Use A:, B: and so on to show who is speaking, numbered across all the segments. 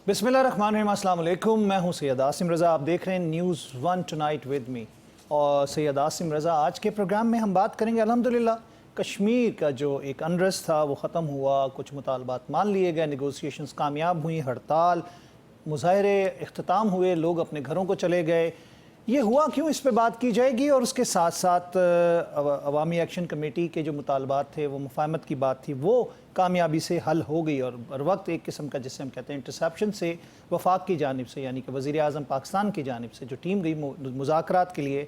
A: बिस्मिल्लाहिर्रहमानिर्रहीम, अस्सलाम वालेकुम। मैं हूं सैयद आसिम रज़ा। आप देख रहे हैं news one tonight with me और सैयद आसिम रज़ा। आज के प्रोग्राम में हम बात करेंगे अल्हम्दुलिल्लाह कश्मीर का जो एक अनरेस्ट था वो ख़त्म हुआ, कुछ मुतालबात मान लिए गए, नेगोशिएशंस कामयाब हुई, हड़ताल मुज़ाहरे इख्तिताम हुए, लोग अपने घरों को चले गए। ये हुआ क्यों, इस पे बात की जाएगी और उसके साथ साथ अवामी एक्शन कमेटी के जो मुतालबात थे, वो मुफाहमत की बात थी, वो कामयाबी से हल हो गई और बर वक्त एक किस्म का जिसे हम कहते हैं इंटरसेप्शन से वफाक की जानिब से, यानी कि वज़ीर आज़म पाकिस्तान की जानिब से जो टीम गई मुज़ाकरात के लिए,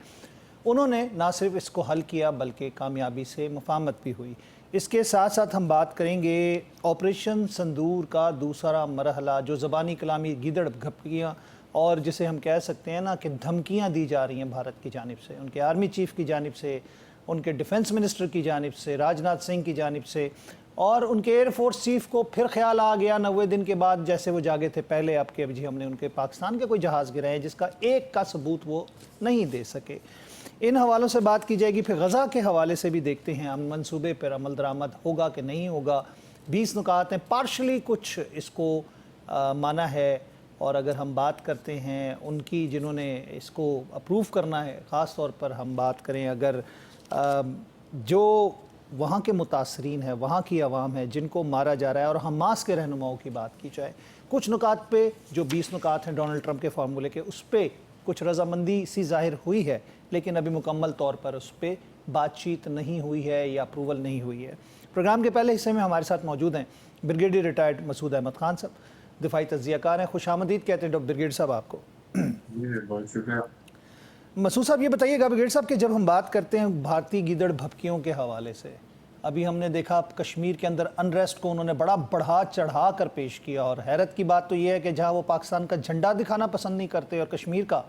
A: उन्होंने ना सिर्फ इसको हल किया बल्कि कामयाबी से मुफाहमत भी हुई। इसके साथ साथ हम बात करेंगे ऑपरेशन संदूर का दूसरा मरहला, जो ज़बानी कलामी गीदड़ घपकियाँ और जिसे हम कह सकते हैं ना कि धमकियाँ दी जा रही हैं भारत की जानिब से, उनके आर्मी चीफ़ की जानिब से, उनके डिफेंस मिनिस्टर की जानिब से, राजनाथ सिंह की जानिब से, और उनके एयरफोर्स चीफ़ को फिर ख्याल आ गया 90 दिन के बाद, जैसे वो जागे थे पहले, अब के जी हमने उनके पाकिस्तान के कोई जहाज़ गिराए जिसका एक का सबूत वो नहीं दे सके। इन हवालों से बात की जाएगी। फिर गज़ा के हवाले से भी देखते हैं हम मनसूबे पर अमल दरामद होगा कि नहीं होगा। 20 नुकात हैं, पार्शली कुछ इसको माना है, और अगर हम बात करते हैं उनकी जिन्होंने इसको अप्रूव करना है, ख़ास तौर पर हम बात करें अगर जो वहाँ के मुतासरीन है, वहाँ की आवाम है जिनको मारा जा रहा है, और हमास के रहनुमाओं की बात की जाए, कुछ नुकात पे जो 20 नुकात हैं डोनाल्ड ट्रंप के फार्मूले के, उस पर कुछ रजामंदी सी जाहिर हुई है, लेकिन अभी मुकम्मल तौर पर उस पर बातचीत नहीं हुई है या अप्रूवल नहीं हुई है। प्रोग्राम के पहले हिस्से में हमारे साथ मौजूद हैं ब्रिगेडियर रिटायर्ड मसूद अहमद खान साहब, दिफाई तज्जियाकार हैं। खुशामदीद कहते हैं डॉक्टर ब्रिगेड साहब आपको।
B: बहुत शुक्रिया।
A: मसूद साहब, ये बताइएगा ब्रिगेड साहब कि जब हम बात करते हैं भारतीय गीदड़ भपकियों के हवाले से, अभी हमने देखा कश्मीर के अंदर अनरेस्ट को उन्होंने बड़ा बढ़ा चढ़ा कर पेश किया, और हैरत की बात तो ये है कि जहाँ वो पाकिस्तान का झंडा दिखाना पसंद नहीं करते और कश्मीर का,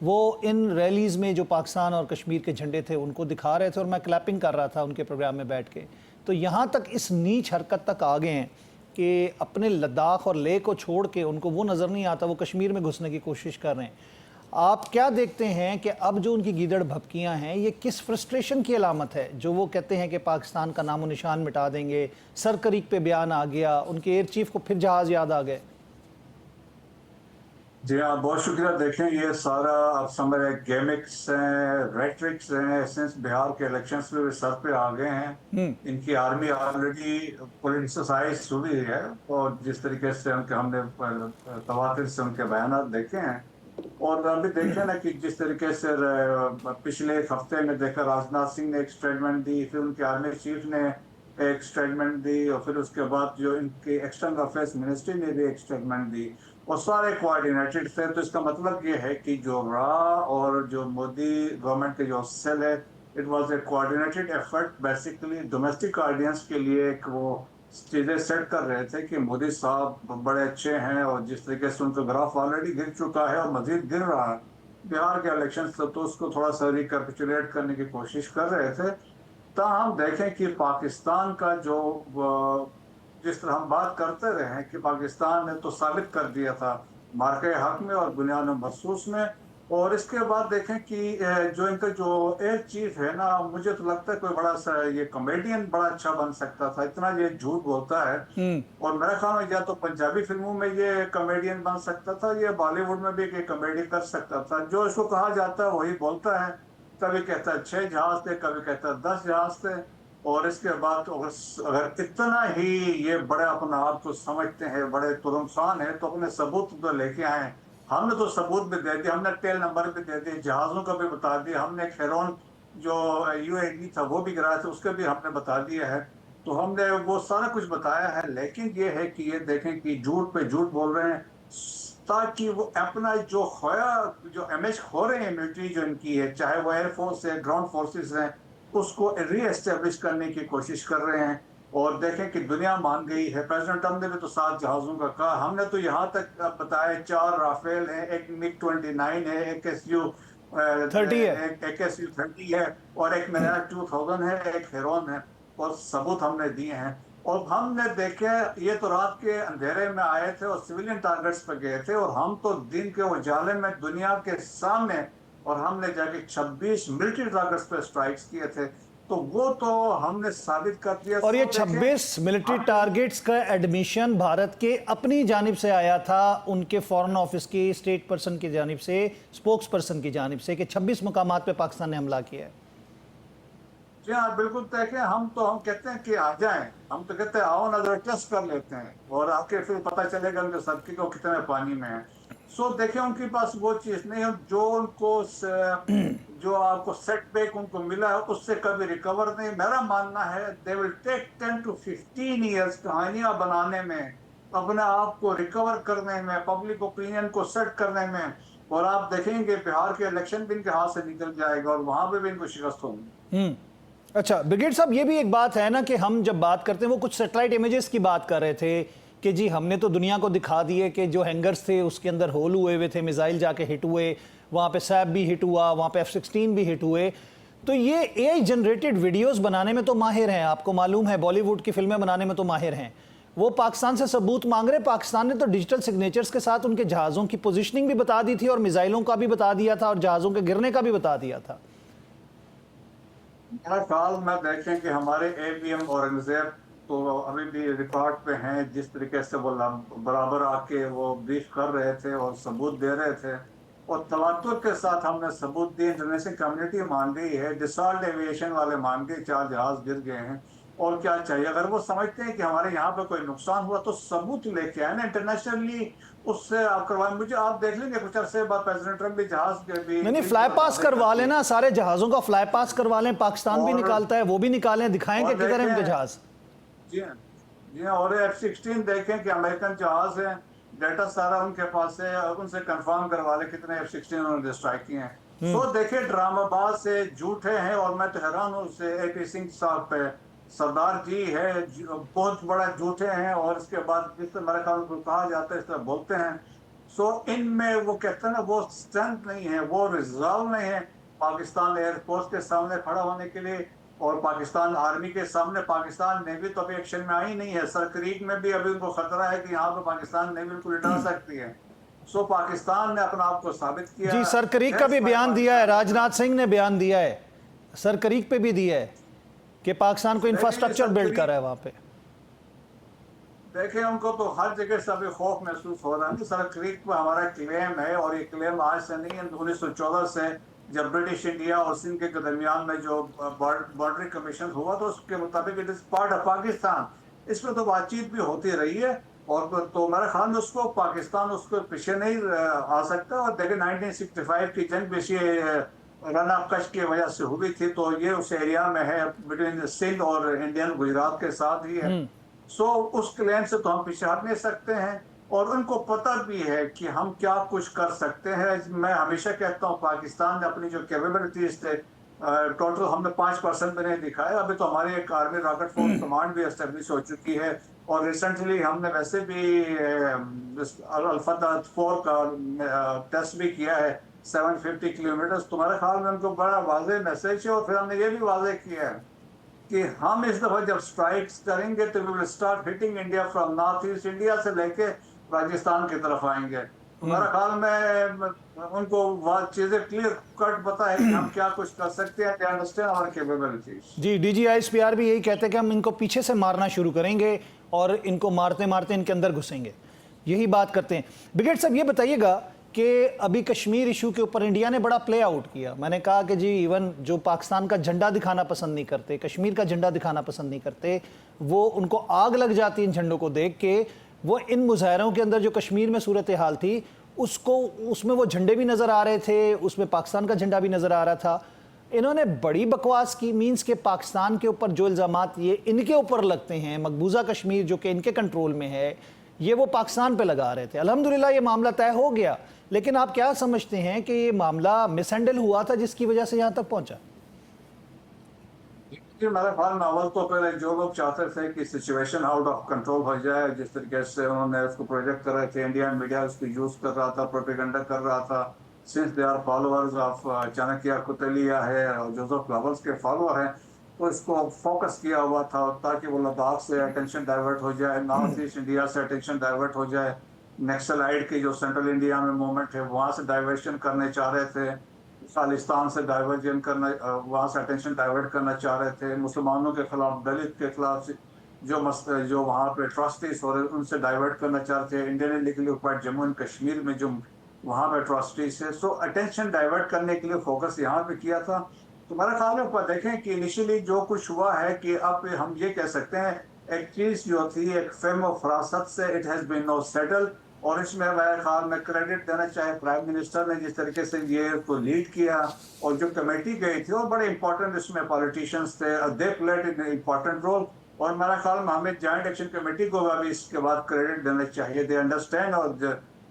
A: वो इन रैलीज़ में जो पाकिस्तान और कश्मीर के झंडे थे उनको दिखा रहे थे, और मैं क्लैपिंग कर रहा था उनके प्रोग्राम में बैठ के। तो यहाँ तक इस नीच हरकत तक आ गए हैं कि अपने लद्दाख और लेह को छोड़ के उनको वो नज़र नहीं आता, वो कश्मीर में घुसने की कोशिश कर रहे हैं। आप क्या देखते हैं कि अब जो उनकी गीदड़ भपकियां हैं, ये किस फ्रस्ट्रेशन की अलामत है, जो वो कहते हैं कि पाकिस्तान का नामो निशान मिटा देंगे? सर करीक पे बयान आ गया, उनके एयर चीफ को फिर जहाज़ याद आ गए।
B: जी हाँ, बहुत शुक्रिया। देखें, ये सारा आप समझ रहे गेमिक्स हैं, रेट्रिक्स हैं, सिंस बिहार के इलेक्शंस में भी सर पे आ गए हैं। इनकी आर्मी ऑलरेडी पॉलिटिसाइज हुई है, और जिस तरीके से उनके हमने तवातिर से उनके बयान देखे हैं, और अभी देखें ना कि जिस तरीके से पिछले एक हफ्ते में देखा, राजनाथ सिंह ने एक स्टेटमेंट दी, फिर उनके आर्मी चीफ ने एक स्टेटमेंट दी, और फिर उसके बाद जो इनके एक्सटर्नल अफेयर्स मिनिस्ट्री ने भी एक स्टेटमेंट दी, और सारे कोऑर्डिनेटेड थे। तो इसका मतलब ये है कि जो रा और जो मोदी गवर्नमेंट के जो सेल है, it was a coordinated effort, basically domestic audience के लिए एक वो चीजें सेट कर रहे थे कि मोदी साहब बड़े अच्छे हैं, और जिस तरीके से उनका ग्राफ ऑलरेडी गिर चुका है और मजीद गिर रहा है बिहार के इलेक्शन, तो उसको थोड़ा सा रिकैपिचुलेट करने की कोशिश कर रहे थे। हम देखें कि पाकिस्तान का जो जिस तरह हम बात करते रहे हैं कि पाकिस्तान ने तो साबित कर दिया था मार्के हक में और बुनियाद महसूस में, और इसके बाद देखें कि जो इनका जो एयर चीफ है ना, मुझे तो लगता है कोई बड़ा सा ये कॉमेडियन बड़ा अच्छा बन सकता था, इतना ये झूठ बोलता है। और मेरे ख्याल में या तो पंजाबी फिल्मों में ये कॉमेडियन बन सकता था, या बॉलीवुड में भी ये कॉमेडी कर सकता था। जो इसको कहा जाता है वही बोलता है। कभी कहता है 6 जहाज थे, कभी कहता है 10 जहाज थे। और इसके बाद तो अगर इतना ही ये बड़े अपना आप को समझते हैं, बड़े तुरंसान है, तो अपने सबूत तो लेके आए। हमने तो सबूत भी दे दिए, हमने टेल नंबर भी दे दिए, जहाजों का भी बता दिया हमने, खेरोन जो यूएई था वो भी गिराया था, उसके भी हमने बता दिया है। तो हमने वो सारा कुछ बताया है, लेकिन ये है कि ये देखें कि झूठ पे झूठ बोल रहे हैं, ताकि वो अपना जो खोया, जो इमेज खो रहे हैं मिलिट्री जो इनकी है, चाहे वो एयरफोर्स है, ग्राउंड फोर्सेस है, उसको री एस्टेब्लिश करने की कोशिश कर रहे हैं। और देखें कि दुनिया मान गई है, प्रेसिडेंट ट्रम्प ने भी तो 7 जहाजों का कहा, हमने तो यहाँ तक बताया 4 राफेल है, एक मिग 29 है, एक SU
A: 30 है,
B: एक SU 30 है, और एक मेरा 2000 है, एक हेरोन है, और सबूत हमने दिए हैं। और हमने देखे, ये तो रात के अंधेरे में आए थे और सिविलियन टारगेट्स पर गए थे, और हम तो दिन के उजाले में दुनिया के सामने, और हमने जाके 26 मिलिट्री टारगेट्स पर स्ट्राइक्स किए थे। तो वो तो हमने साबित कर दिया।
A: और ये
B: तो देखें,
A: 26 मिलिट्री टारगेट्स का एडमिशन भारत के अपनी जानिब से आया था, उनके फॉरेन ऑफिस की स्टेट पर्सन की जानिब से, स्पोक्स पर्सन की जानिब से, कि 26 मुकामात पे पाकिस्तान ने हमला किया है।
B: जी हाँ, बिल्कुल देखें, हम कहते हैं कि आ जाएं, हम तो कहते हैं आओ नजर टेस्ट कर लेते हैं और आके फिर पता चलेगा उनके सबकी को कितने पानी में है। सो देखें, उनके पास वो चीज नहीं है जो जो आपको सेटबैक उनको मिला है उससे कभी रिकवर नहीं। मेरा मानना है they will take 10 to 15 years कहानियां बनाने में, अपने आप को रिकवर करने में, पब्लिक ओपिनियन को सेट करने में। और आप देखेंगे बिहार के इलेक्शन भी इनके हाथ से निकल जाएगा और वहां पे भी इनको शिकस्त होगी।
A: अच्छा ब्रिगेड साहब, ये भी एक बात है ना कि हम जब बात करते हैं, वो कुछ सैटेलाइट इमेजेस की बात कर रहे थे कि जी हमने तो दुनिया को दिखा दिए कि जो हैंगर्स थे उसके अंदर होल हुए हुए थे, मिसाइल जाके हिट हुए, वहाँ पे सैप भी हिट हुआ, वहाँ पे F-16 भी हिट हुए। तो ये AI जनरेटेड वीडियोस बनाने में तो माहिर हैं, आपको मालूम है, बॉलीवुड की फिल्में बनाने में तो माहिर हैं। वो पाकिस्तान से सबूत मांग रहे। पाकिस्तान ने तो डिजिटल सिग्नेचर्स के साथ उनके जहाज़ों की पोजीशनिंग भी बता दी थी और मिसाइलों का भी बता दिया था और जहाज़ों के गिरने का भी बता दिया था।
B: मेरा ख्याल में देखें कि हमारे ABM औरंगजेब तो अभी भी रिकॉर्ड पे हैं, जिस तरीके से वो बराबर आके वो ब्रीफ कर रहे थे और सबूत दे रहे थे और तवातुर के साथ हमने सबूत दिए। इंटरनेशनल कम्युनिटी मान गई है, डिसॉल्ट एविएशन वाले मान गए 4 जहाज गिर गए हैं। और क्या चाहिए? अगर वो समझते हैं कि हमारे यहाँ पे कोई नुकसान हुआ तो सबूत लेके आए ना इंटरनेशनली, उससे आप करवाएं। मुझे आप देख लेंगे कुछ अरसे बाद प्रेसिडेंट ट्रम्प भी जहाज के भी
A: नहीं, फ्लाई पास करवा लेना, सारे जहाज़ों का फ्लाई पास करवा लें, पाकिस्तान भी निकालता है, वो भी निकालें, दिखाएं कि किधर है उनके जहाज।
B: जी हाँ, जी हाँ। और F-16 देखें कि अमेरिकन जहाज है, डाटा सारा उनके पास है, और उनसे कंफर्म करवा ले कितने F-16 उन्होंने स्ट्राइक किए हैं। तो देखे ड्रामाबाज से झूठे हैं और मैं तो हैरान हूँ उससे AP सिंह साहब पे। सरदार जी है बहुत बड़ा झूठे हैं और इसके बाद जिस तरह मेरे ख्याल को कहा जाता है इस तरह बोलते हैं। सो इनमें वो कहते हैं ना, वो स्ट्रेंथ नहीं है, वो रिजॉल्व नहीं है पाकिस्तान एयरफोर्स के सामने खड़ा होने के लिए और पाकिस्तान आर्मी के सामने। पाकिस्तान नेवी तो अभी एक्शन में आई नहीं है। सर क्रीक में भी अभी उनको खतरा है कि यहाँ पे पाकिस्तान नेवी उनको लिटा सकती है। सो पाकिस्तान ने अपना आप को साबित किया।
A: जी, सर क्रीक का भी बयान दिया है, राजनाथ सिंह ने बयान दिया है, सर क्रीक पे भी दिया है कि पाकिस्तान को इंफ्रास्ट्रक्चर बिल्ड कर रहा है वहां पे।
B: देखें, उनको तो हर जगह से अभी खौफ महसूस हो रहा है। सर क्रीक पर हमारा क्लेम है और ये क्लेम आज से नहीं है, 1914 से जब ब्रिटिश इंडिया और सिंध के दरमियान में जो बॉर्डर कमीशन हुआ तो उसके मुताबिक it is part of Pakistan. इसमें तो बातचीत भी होती रही है और तो मेरे ख्याल में उसको पाकिस्तान उसको पीछे नहीं आ सकता। और देखिए 1965 की जंग भी रन ऑफ कच्छ की वजह से हुई थी, तो ये उस एरिया में है बिटवीन सिंध और इंडियन गुजरात के साथ ही है। सो उस क्लेम से तो हम पीछे हट नहीं सकते हैं और उनको पता भी है कि हम क्या कुछ कर सकते हैं। मैं हमेशा कहता हूँ पाकिस्तान ने अपनी जो कैपेबिलिटीज थे टोटल हमने 5% भी नहीं दिखाया। अभी तो हमारी एक आर्मी रॉकेट फोर्स कमांड भी एस्टेब्लिश हो चुकी है और रिसेंटली हमने वैसे भी अल्फा 4 का टेस्ट भी किया है 750 किलोमीटर। तुम्हारे ख्याल में उनको बड़ा वाज़ेह मैसेज है। और फिर हमने ये भी वाज़ेह किया है कि हम इस दफा जब स्ट्राइक्स करेंगे तो we will start hitting India from north east, India से लेके राजस्थान की तरफ आएंगे। मेरा ख्याल में उनको चीजें क्लियर कट पता है कि हम क्या कुछ कर सकते हैं। They understand our capabilities.
A: जी, DGISPR भी यही कहते हैं कि हम इनको पीछे से मारना शुरू करेंगे और इनको मारते मारते इनके अंदर घुसेंगे, यही बात करते हैं। ब्रिगेड साहब, ये बताइएगा कि अभी कश्मीर इशू के ऊपर इंडिया ने बड़ा प्ले आउट किया। मैंने कहा कि जी इवन जो पाकिस्तान का झंडा दिखाना पसंद नहीं करते, कश्मीर का झंडा दिखाना पसंद नहीं करते, वो उनको आग लग जाती इन झंडों को देख के। वो इन मुजाहरों के अंदर जो कश्मीर में सूरत हाल थी उसको, उसमें वो झंडे भी नज़र आ रहे थे, उसमें पाकिस्तान का झंडा भी नज़र आ रहा था। इन्होंने बड़ी बकवास की, मीन्स के पाकिस्तान के ऊपर जो इल्ज़ामात ये इनके ऊपर लगते हैं, मकबूजा कश्मीर जो कि इनके कंट्रोल में है, ये वो पाकिस्तान पे लगा रहे थे। अल्हम्दुलिल्लाह ये मामला तय हो गया, लेकिन आप क्या समझते हैं कि ये मामला मिसहैंडल हुआ था जिसकी वजह से यहाँ तक पहुँचा?
B: मेरे ख्याल में अव्वल तो पहले जो लोग चाहते थे कि सिचुएशन आउट ऑफ कंट्रोल हो जाए, जिस तरीके से उन्होंने उसको प्रोजेक्ट कर रहे थे, इंडियन मीडिया उसको यूज कर रहा था, प्रोपेगेंडा कर रहा था। Since they are followers of Chanakya Kautilya है और जोसेफ गॉबल्स के फॉलोअर हैं, तो इसको फोकस किया हुआ था ताकि वो लद्दाख से अटेंशन डाइवर्ट हो जाए, नॉर्थ ईस्ट इंडिया से अटेंशन डाइवर्ट हो जाए, नक्सलाइट की जो सेंट्रल इंडिया में मूवमेंट है वहां से डाइवर्शन करने चाह रहे थे। खालिस्तान से डाइवर्जन करना, वहां से अटेंशन डाइवर्ट करना चाह रहे थे, मुसलमानों के खिलाफ, दलित के खिलाफ जो वहां पे अट्रॉसिटीज हो रहे उनसे डाइवर्ट करना चाह रहे थे, Indian illegally occupied Jammu and Kashmir में जो वहां पे अट्रॉसिटीज है, सो अटेंशन डाइवर्ट करने के लिए फोकस यहाँ पे किया था। तो मेरा ख्याल है ऊपर देखें कि इनिशियली जो कुछ हुआ है कि अब हम ये कह सकते हैं एक चीज जो थी एक फिल्म ऑफ फरासत से it has been no settle, और इसमें मेरे ख्याल में क्रेडिट देना चाहे प्राइम मिनिस्टर ने जिस तरीके से ये को लीड किया, और जो कमेटी गई थी और बड़े इंपॉर्टेंट इसमें पॉलिटिशियंस थे, they played in important role, और मेरा ख्याल में हमें जॉइंट एक्शन कमेटी को भी इसके बाद क्रेडिट देना चाहिए। दे अंडरस्टैंड और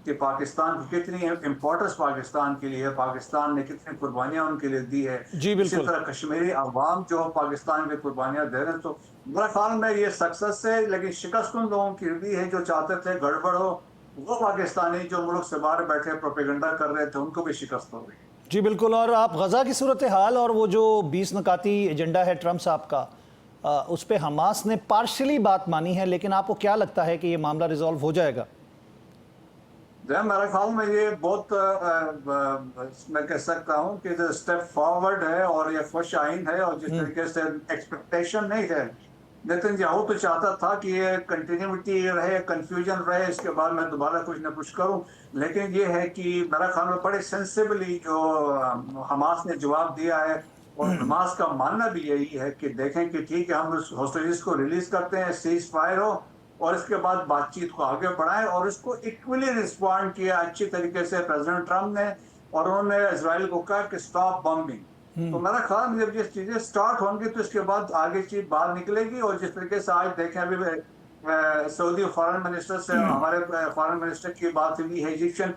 B: कि पाकिस्तान की कितनी इंपॉर्टेंस पाकिस्तान के लिए है, पाकिस्तान ने कितनी कुर्बानियां उनके लिए दी है,
A: जी
B: इसी
A: बिल्कुल।
B: तरह कश्मीरी अवाम जो पाकिस्तान में कुर्बानियां दे रहे हैं। तो मेरा ख्याल में ये सक्सेस है, लेकिन शिकस्त उन लोगों की भी है जो चाहते थे गड़बड़ हो, वो पाकिस्तानी जो मुल्क से बाहर बैठे प्रोपेगेंडा कर रहे थे उनको भी शिकस्त हो गई।
A: जी बिल्कुल। और आप गज़ा की सूरत हाल और वो जो 20 नकाती एजेंडा है ट्रम्प साहब का, उस पर हमास ने पार्शली बात मानी है, लेकिन आपको क्या लगता है कि ये मामला रिजॉल्व हो जाएगा?
B: मेरे ख्याल में ये बहुत मैं कह सकता हूँ कि स्टेप फॉरवर्ड है और ये खुश आइन है, और जिस तरीके से एक्सपेक्टेशन नहीं है, नेतन्याहू तो चाहता था कि ये कंटिन्यूटी रहे, कंफ्यूजन रहे, इसके बाद मैं दोबारा कुछ ना कुछ करूं, लेकिन ये है कि मेरा ख्याल में बड़े सेंसिबली जो हमास ने जवाब दिया है, और हमास का मानना भी यही है कि देखें कि ठीक है हम उस हॉस्टेजेस को रिलीज करते हैं, सीज फायर हो, और इसके बाद बातचीत को आगे बढ़ाएं, और इसको इक्वली रिस्पॉन्ड किया अच्छी तरीके से प्रेसिडेंट ट्रम्प ने, और उन्होंने इजराइल को कहा कि स्टॉप बॉम्बिंग। तो मेरा ख्याल में जब ये चीजें स्टार्ट होंगी तो इसके बाद आगे चीज बाहर निकलेगी, और जिस तरीके से आज देखें अभी सऊदी फॉरेन मिनिस्टर से हमारे फॉरेन मिनिस्टर की बात हुई है, इजिप्शियन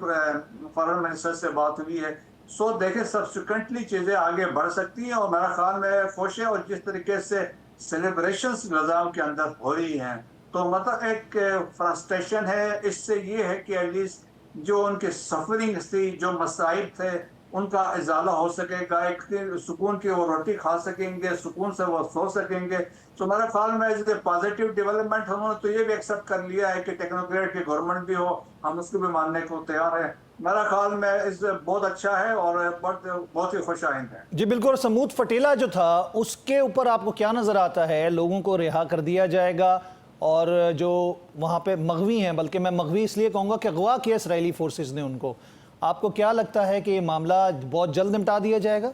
B: फॉरेन मिनिस्टर से बात हुई है, सो देखें सब्सिक्वेंटली चीजें आगे बढ़ सकती हैं, और मेरा ख्याल में खुश है। और जिस तरीके से सेलिब्रेशंस गजा के अंदर हो रही हैं, तो मतलब एक फ्रस्ट्रेशन है, इससे ये है कि एटलीस्ट जो उनके सफरिंग थी, जो मसाइब थे, उनका इजाला हो सकेगा, एक सुकून की वो रोटी खा सकेंगे, सुकून से वो सो सकेंगे। तो मेरे ख्याल में एज ए पॉजिटिव डेवलपमेंट उन्होंने तो ये भी एक्सेप्ट कर लिया है कि टेक्नोक्रेट की गवर्नमेंट भी हो, हम उसको भी मानने को तैयार है। मेरा ख्याल में इस बहुत अच्छा है और बहुत ही खुश आइंद है।
A: जी बिल्कुल। समूद फटेला जो था उसके ऊपर आपको क्या नज़र आता है? लोगों को रिहा कर दिया जाएगा, और जो वहाँ पे मगवी हैं, बल्कि मैं मगवी इसलिए कहूँगा कि अगवा किया इसराइली फोर्सेस ने उनको, आपको क्या लगता है कि ये मामला बहुत जल्द निपटा दिया जाएगा?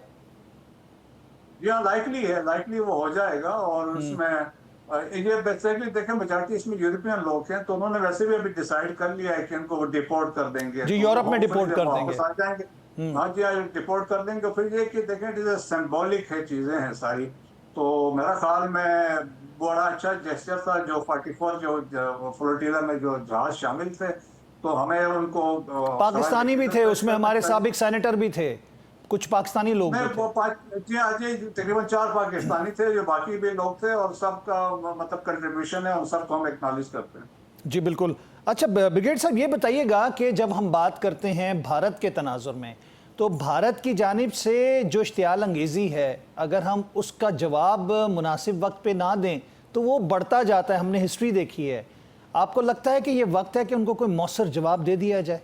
B: या लाइकली है, लाइकली वो हो जाएगा, और उसमें ये बेसिकली देखें मेजॉरिटी इसमें यूरोपियन लोग हैं, तो उन्होंने वैसे भी अभी डिसाइड कर लिया है कि इनको डिपोर्ट कर देंगे,
A: जी,
B: तो
A: यूरोप में
B: hopefully
A: डिपोर्ट
B: जब
A: कर
B: वापस
A: देंगे।
B: आ जाएंगे, हाँ जी आज डिपोर्ट कर देंगे। फिर ये कि देखें इट इज सिंबॉलिक है, चीजें हैं सारी। तो मेरा ख्याल में बड़ा अच्छा जेस्चर था जो 44 जो फ्लोटिला में जो जहाज शामिल थे, तो हमें उनको
A: पाकिस्तानी भी थे उसमें, हमारे साबिक सेनेटर भी थे, कुछ पाकिस्तानी लोग भी
B: नहीं
A: थे।
B: वो जी हाँ जी तकरीबन 4 पाकिस्तानी थे, जो बाकी भी लोग थे, और सबका मतलब कंट्रीब्यूशन है, उन सबको हम एक्नॉलेज करते हैं।
A: जी बिल्कुल। अच्छा ब्रिगेड साहब, ये बताइएगा कि जब हम बात करते हैं भारत के तनाजुर में, तो भारत की जानिब से जो इश्तियाल अंगेज़ी है, अगर हम उसका जवाब मुनासिब वक्त पे ना दें तो वो बढ़ता जाता है, हमने हिस्ट्री देखी है। आपको लगता है कि ये वक्त है कि उनको कोई मौसर जवाब दे दिया जाए?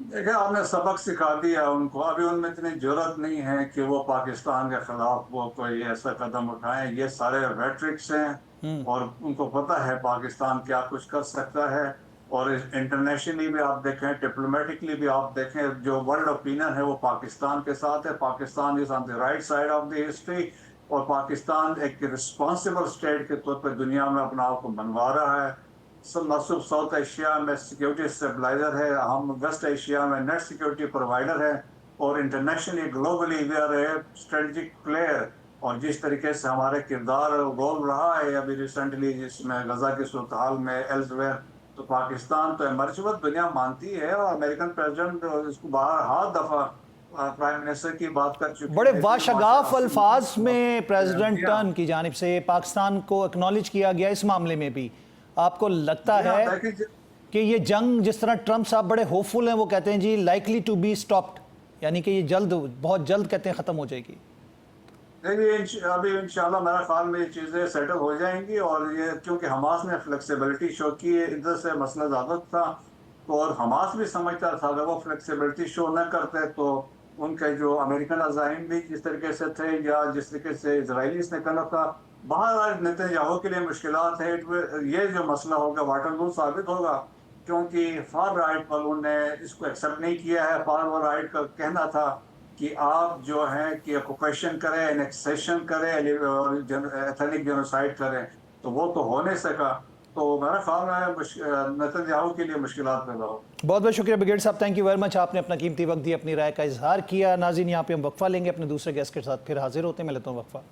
B: देखिए आपने सबक सिखा दिया उनको, अभी उनमें इतनी जरूरत नहीं है कि वो पाकिस्तान के खिलाफ वो कोई ऐसा कदम उठाएं, ये सारे रेट्रिक्स हैं, और उनको पता है पाकिस्तान क्या कुछ कर सकता है। और इंटरनेशनली भी आप देखें, डिप्लोमेटिकली भी आप देखें, जो वर्ल्ड ओपिनियन है वो पाकिस्तान के साथ है, Pakistan is on the right side of the history, और पाकिस्तान एक रिस्पॉन्सिबल स्टेट के तौर पर दुनिया में अपना आप को बनवा रहा है। मसूब साउथ एशिया में सिक्योरिटी स्टेबलाइजर है, हम वेस्ट एशिया में नेट सिक्योरिटी प्रोवाइडर है, और internationally globally we are a strategic player. और जिस तरीके से हमारे किरदार रोल रहा है अभी रिसेंटली जिसमें गजा की सूरत हाल में एल्सवेयर, तो पाकिस्तान तो मर्जबत दुनिया मानती है, और अमेरिकन प्रेसिडेंट इसको बाहर हाथ दफा प्राइम मिनिस्टर की बात कर चुके हैं।
A: बड़े वाशगाफ अल्फाज में प्रेसिडेंट टर्न की जानिब से पाकिस्तान को एक्नॉलेज किया गया इस मामले में भी। आपको लगता है कि ये जंग, जिस तरह ट्रम्प साहब बड़े होपफुल हैं, वो कहते हैं जी लाइकली टू बी स्टॉप्ड, यानी कि ये जल्द, बहुत जल्द कहते हैं ख़त्म हो जाएगी?
B: देखिए अभी इंशाल्लाह मेरा ख्याल में ये चीज़ें सेटल हो जाएंगी, और ये क्योंकि हमास ने फ्लेक्सिबिलिटी शो की है, इधर से मसला ज़्यादा था, तो और हमास भी समझता था अगर वो फ्लेक्सिबिलिटी शो न करते तो उनके जो अमेरिकन अज़ाइम भी जिस तरीके से थे या जिस तरीके से इसराइलीस ने कहा था, बहरहाल नेतन्याहू के लिए मुश्किलात है। ये जो मसला होगा वाटरलू साबित होगा, क्योंकि फार राइट पर उन्होंने इसको एक्सेप्ट नहीं किया है। फार राइट का कहना था कि आप जो है कि ऑक्युपेशन करें, एनेक्सेशन करें और एथनिक जेनोसाइड करें, तो वो तो हो नहीं सका। तो मेरा ख्याल है नेतन्याहू के लिए मुश्किलात पैदा हो।
A: बहुत बहुत शुक्रिया ब्रिगेड साहब, थैंक यू वेरी मच। आपने अपना कीमती वक्त दिया, अपनी राय का इजहार किया। नाज़रीन, यहाँ पे हम वक्फा लेंगे, अपने दूसरे गेस्ट के साथ फिर हाजिर होते हैं। मैं लेता हूँ वक्फा।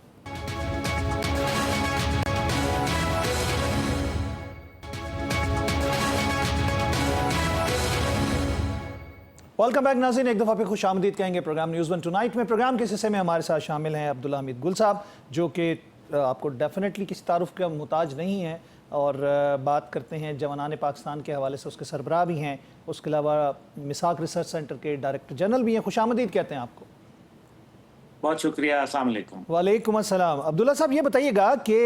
A: वेलकम बैक नाज़रीन, एक दफ़ा फिर खुश आमदीद कहेंगे प्रोग्राम न्यूज़ वन टुनाइट में। प्रोग्राम के हिस्से में हमारे साथ शामिल हैं अब्दुल्ला हमीद गुल साहब, जो कि आपको डेफिनेटली किसी तारुफ का मुताज नहीं है, और बात करते हैं जवानान पाकिस्तान के हवाले से उसके सरबराह भी हैं। उसके अलावा मिसाक रिसर्च सेंटर के डायरेक्टर जनरल भी हैं। खुश आमदीद कहते हैं आपको।
C: बहुत शुक्रिया, अस्सलाम वालेकुम।
A: वालेकुम अस्सलाम। अब्दुल्ला साहब, ये बताइएगा कि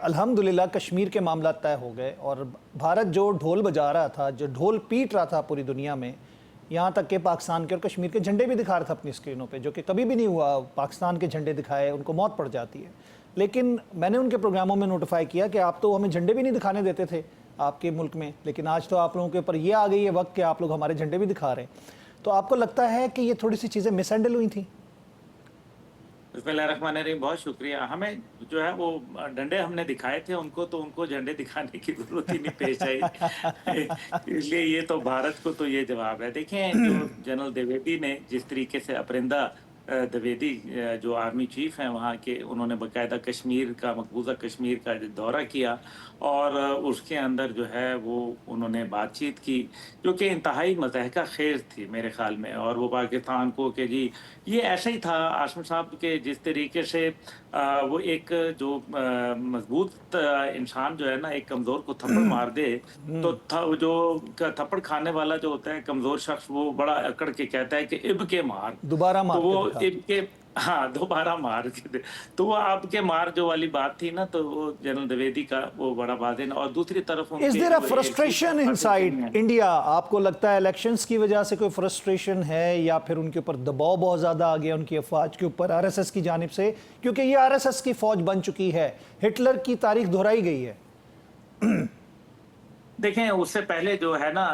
A: अल्हम्दुलिल्लाह कश्मीर के मामला तय हो गए, और भारत जो ढोल बजा रहा था, जो ढोल पीट रहा था पूरी दुनिया में, यहाँ तक कि पाकिस्तान के और कश्मीर के झंडे भी दिखा रहा था अपनी स्क्रीनों पे, जो कि कभी भी नहीं हुआ। पाकिस्तान के झंडे दिखाए उनको मौत पड़ जाती है। लेकिन मैंने उनके प्रोग्रामों में नोटिफाई किया कि आप तो हमें झंडे भी नहीं दिखाने देते थे आपके मुल्क में, लेकिन आज तो आप लोगों के ऊपर ये आ गई है वक्त कि आप लोग हमारे झंडे भी दिखा रहे हैं। तो आपको लगता है कि ये थोड़ी सी चीज़ें मिसहैंडल हुई थी?
C: बिस्मिल्लाहिर्रहमानिर्रहीम, बहुत शुक्रिया। हमें जो है वो डंडे हमने दिखाए थे उनको, तो उनको झंडे दिखाने की जरूरत ही नहीं पेश आई। इसलिए ये तो भारत को तो ये जवाब है। देखें, जो जनरल द्विवेदी ने जिस तरीके से अपरिंदा द्विवेदी जो आर्मी चीफ हैं वहाँ के, उन्होंने बाकायदा कश्मीर का, मकबूजा कश्मीर का दौरा किया, और उसके अंदर जो है वो उन्होंने बातचीत की, जो कि इंतहाई मज़हका खेज़ थी मेरे ख्याल में। और वो पाकिस्तान को कि जी ये ऐसा ही था आसिम साहब के, जिस तरीके से वो एक जो मजबूत इंसान जो है ना, एक कमज़ोर को थप्पड़ मार दे, तो जो थप्पड़ खाने वाला जो होता है कमज़ोर शख्स, वो बड़ा अकड़ के कहता है कि इब के मार,
A: दोबारा मार,
C: तो वो इब के, हाँ, दोबारा मार के दे। तो वो आपके मार जो वाली बात थी ना, तो वो जनरल द्विवेदी का वो बड़ा वादे। और दूसरी तरफ
A: is there a frustration inside India? आपको लगता है इलेक्शंस की वजह से कोई फ्रस्ट्रेशन है, या फिर उनके ऊपर दबाव बहुत ज्यादा आ गया उनकी अफवाज के ऊपर आरएसएस की जानिब से? क्योंकि ये आरएसएस की फौज बन चुकी है, हिटलर की तारीख दोहराई गई है।
C: देखें, उससे पहले जो है ना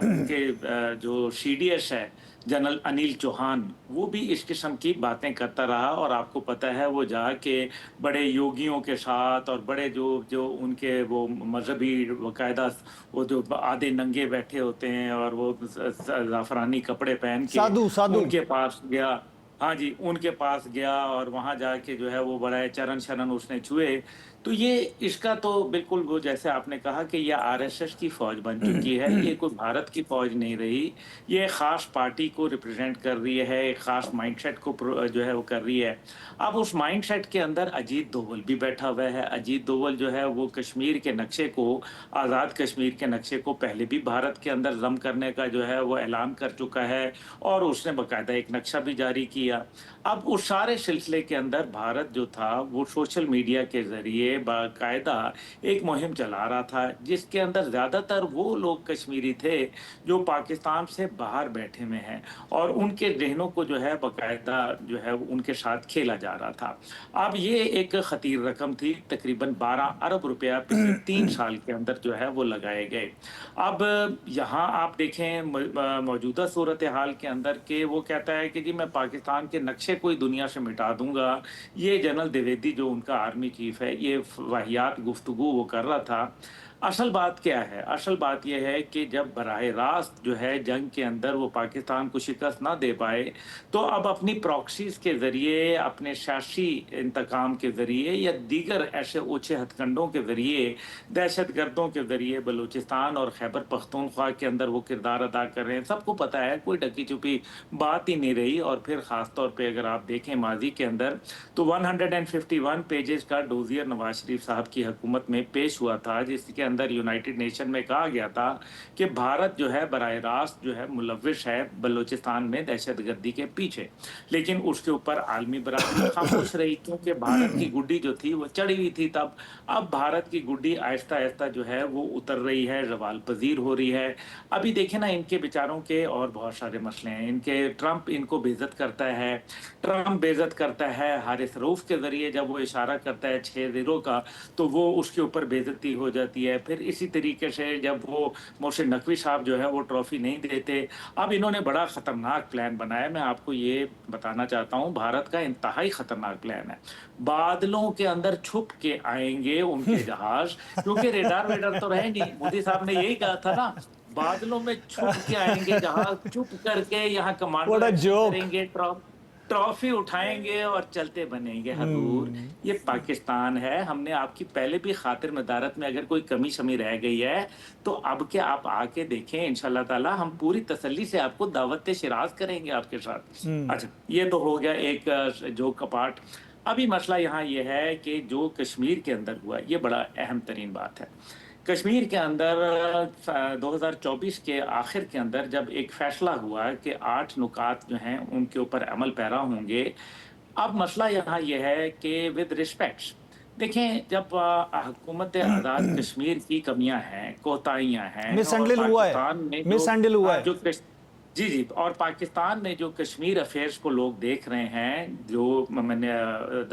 C: उनके जो सीडीएस है जनरल अनिल चौहान, वो भी इस किस्म की बातें करता रहा। और आपको पता है वो जाके बड़े योगियों के साथ, और बड़े जो जो उनके वो मजहबी बाकायदा वो जो आधे नंगे बैठे होते हैं, और वो ज़ाफ़रानी कपड़े पहन के
A: साधु साधु
C: उनके पास गया। हाँ जी, उनके पास गया, और वहाँ जाके जो है वो बड़ा चरण शरण उसने छुए। तो ये इसका तो बिल्कुल वो जैसे आपने कहा कि यह आरएसएस की फौज बन चुकी है। ये कोई भारत की फौज नहीं रही। ये खास पार्टी को रिप्रेजेंट कर रही है, एक खास माइंडसेट को जो है वो कर रही है। अब उस माइंडसेट के अंदर अजीत दोवल भी बैठा हुआ है। अजीत दोवल जो है वो कश्मीर के नक्शे को, आज़ाद कश्मीर के नक्शे को पहले भी भारत के अंदर जम करने का जो है वो ऐलान कर चुका है, और उसने बाकायदा एक नक्शा भी जारी किया। अब उस सारे सिलसिले के अंदर भारत जो था वो सोशल मीडिया के जरिए बाकायदा एक मुहिम चला रहा था, जिसके अंदर ज़्यादातर वो लोग कश्मीरी थे जो पाकिस्तान से बाहर बैठे हुए हैं, और उनके जहनों को जो है बाकायदा जो है उनके साथ खेला जा रहा था। अब ये एक खतीर रकम थी, तकरीबन 12 अरब रुपया पिछले 3 साल के अंदर जो है वो लगाए गए। अब यहाँ आप देखें मौजूदा सूरत हाल के अंदर के वो कहता है कि जी मैं पाकिस्तान के नक्शे कोई दुनिया से मिटा दूंगा। ये जनरल द्विवेदी जो उनका आर्मी चीफ है, ये वाहियात गुफ्तगू वो कर रहा था। असल बात क्या है? असल बात यह है कि जब बराह रास्त जो है जंग के अंदर वो पाकिस्तान को शिकस्त ना दे पाए, तो अब अपनी प्रॉक्सीज के ज़रिए, अपने सियासी इंतकाम के ज़रिए, या दीगर ऐसे ओछे हथकंडों के ज़रिए, दहशत गर्दों के ज़रिए बलूचिस्तान और खैबर पख्तूनख्वा के अंदर वो किरदार अदा कर रहे हैं। सबको पता है, कोई ढकी छुपी बात ही नहीं रही। और फिर ख़ास तौर पर अगर आप देखें माजी के अंदर, तो 151 पेजेस का डोजियर नवाज शरीफ साहब की हुकूमत में पेश हुआ था, जिसके अंदर यूनाइटेड नेशन में कहा गया था कि भारत जो है बराह रास्त जो है मुलविस है बलूचिस्तान में दहशतगर्दी के पीछे, लेकिन उसके ऊपर आलमी बरादरी खामोश रही, क्योंकि भारत की गुड्डी जो थी वो चढ़ी हुई थी तब। अब भारत की गुड्डी आहिस्ता आहिस्ता जो है वो उतर रही है, जवाल पजीर हो रही है। अभी देखें ना, इनके बेचारों के और बहुत सारे मसले हैं। इनके ट्रंप इनको बेइज्जत करता है, ट्रंप बेइज्जत करता है हारिस रऊफ के जरिए, जब वो इशारा करता है 6 ज़ीरो का तो वो उसके ऊपर बेइज्जती हो जाती है। फिर इसी तरीके से जब वो मोहसिन नकवी साहब जो है वो ट्रॉफी नहीं देते। अब इन्होंने बड़ा खतरनाक प्लान बनाया, मैं आपको ये बताना चाहता हूँ, भारत का इंतहाई खतरनाक प्लान है। बादलों के अंदर छुप के आएंगे उनके जहाज, क्योंकि रेडार वेडार तो रहे नहीं। मोदी साहब ने यही कहा था ना, बादलों में छुप के आएंगे जहाज, छुप करके यहाँ कमांडो करेंगे, ट्रॉफी उठाएंगे और चलते बनेंगे। हजूर, ये पाकिस्तान है। हमने आपकी पहले भी खातिर मदारत में अगर कोई कमी शमी रह गई है तो अब के आप आके देखें, इंशाल्लाह ताला हम पूरी तसल्ली से आपको दावत शिराज करेंगे आपके साथ। अच्छा, ये तो हो गया एक जो कपाट। अभी मसला यहाँ ये है कि जो कश्मीर के अंदर हुआ, ये बड़ा अहम तरीन बात है। कश्मीर के अंदर 2024 के आखिर के अंदर जब एक फैसला हुआ कि 8 नुकात जो हैं उनके ऊपर अमल पैरा होंगे। अब मसला यहाँ यह है कि विद रिस्पेक्ट्स देखें, जब हुकूमत आज़ाद कश्मीर की कमियां हैं, कोताहियां हैं,
A: मिसहैंडल हुआ है
C: जो जी जी, और पाकिस्तान में जो कश्मीर अफेयर्स को लोग देख रहे हैं, जो मैंने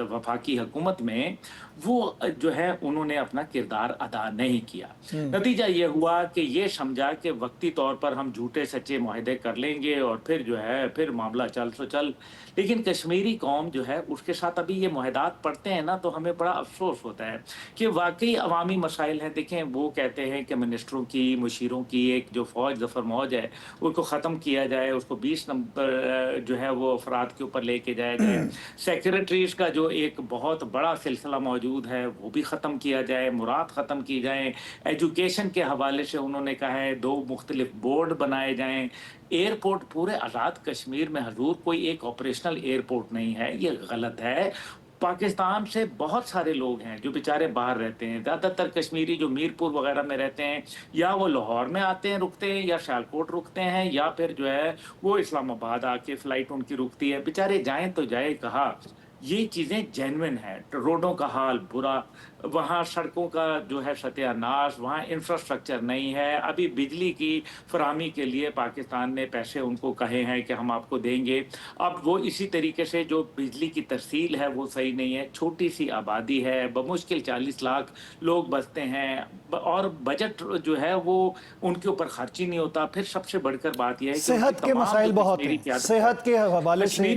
C: वफाकी हुकूमत में, वो जो है उन्होंने अपना किरदार अदा नहीं किया। नतीजा ये हुआ कि ये समझा कि वक्ती तौर पर हम झूठे सच्चे मुआहदे कर लेंगे और फिर जो है फिर मामला चल सो चल। लेकिन कश्मीरी कौम जो है उसके साथ अभी ये मुआहदात पढ़ते हैं ना, तो हमें बड़ा अफसोस होता है कि वाकई अवामी मसाइल हैं। देखें, वो कहते हैं कि मिनिस्टरों की, मुशीरों की एक जो फौज जफर मौज है उनको ख़त्म किया जाए, उसको 20 नंबर जो है वो अफराद के ऊपर लेके जाया जाए। सेक्रेटरीज का जो एक बहुत बड़ा सिलसिला मौजूद है वो भी ख़त्म किया जाए, मुराद ख़त्म की जाए। एजुकेशन के हवाले से उन्होंने कहा है 2 मुख्तलिफ बोर्ड बनाए जाएं। एयरपोर्ट पूरे आज़ाद कश्मीर में हजूर कोई एक ऑपरेशनल एयरपोर्ट नहीं है, ये गलत है। पाकिस्तान से बहुत सारे लोग हैं जो बेचारे बाहर रहते हैं, ज़्यादातर कश्मीरी जो मीरपुर वगैरह में रहते हैं, या वो लाहौर में आते हैं रुकते हैं, या सियालकोट रुकते हैं, या फिर जो है वो इस्लामाबाद आके फ़्लाइट उनकी रुकती है। बेचारे जाएं तो जाए कहाँ। ये चीज़ें जेन्युइन है। रोडों का हाल बुरा, वहाँ सड़कों का जो है सत्यानाश, वहाँ इंफ्रास्ट्रक्चर नहीं है। अभी बिजली की फराहमी के लिए पाकिस्तान ने पैसे उनको कहे हैं कि हम आपको देंगे, अब वो इसी तरीके से जो बिजली की तरसील है वो सही नहीं है। छोटी सी आबादी है, बमुश्किल 40 लाख लोग बसते हैं, और बजट जो है वो उनके ऊपर खर्च ही नहीं होता। फिर सबसे बढ़कर बात यह है कि
A: सेहत के मसाइल बहुत हैं, सेहत के हवाले से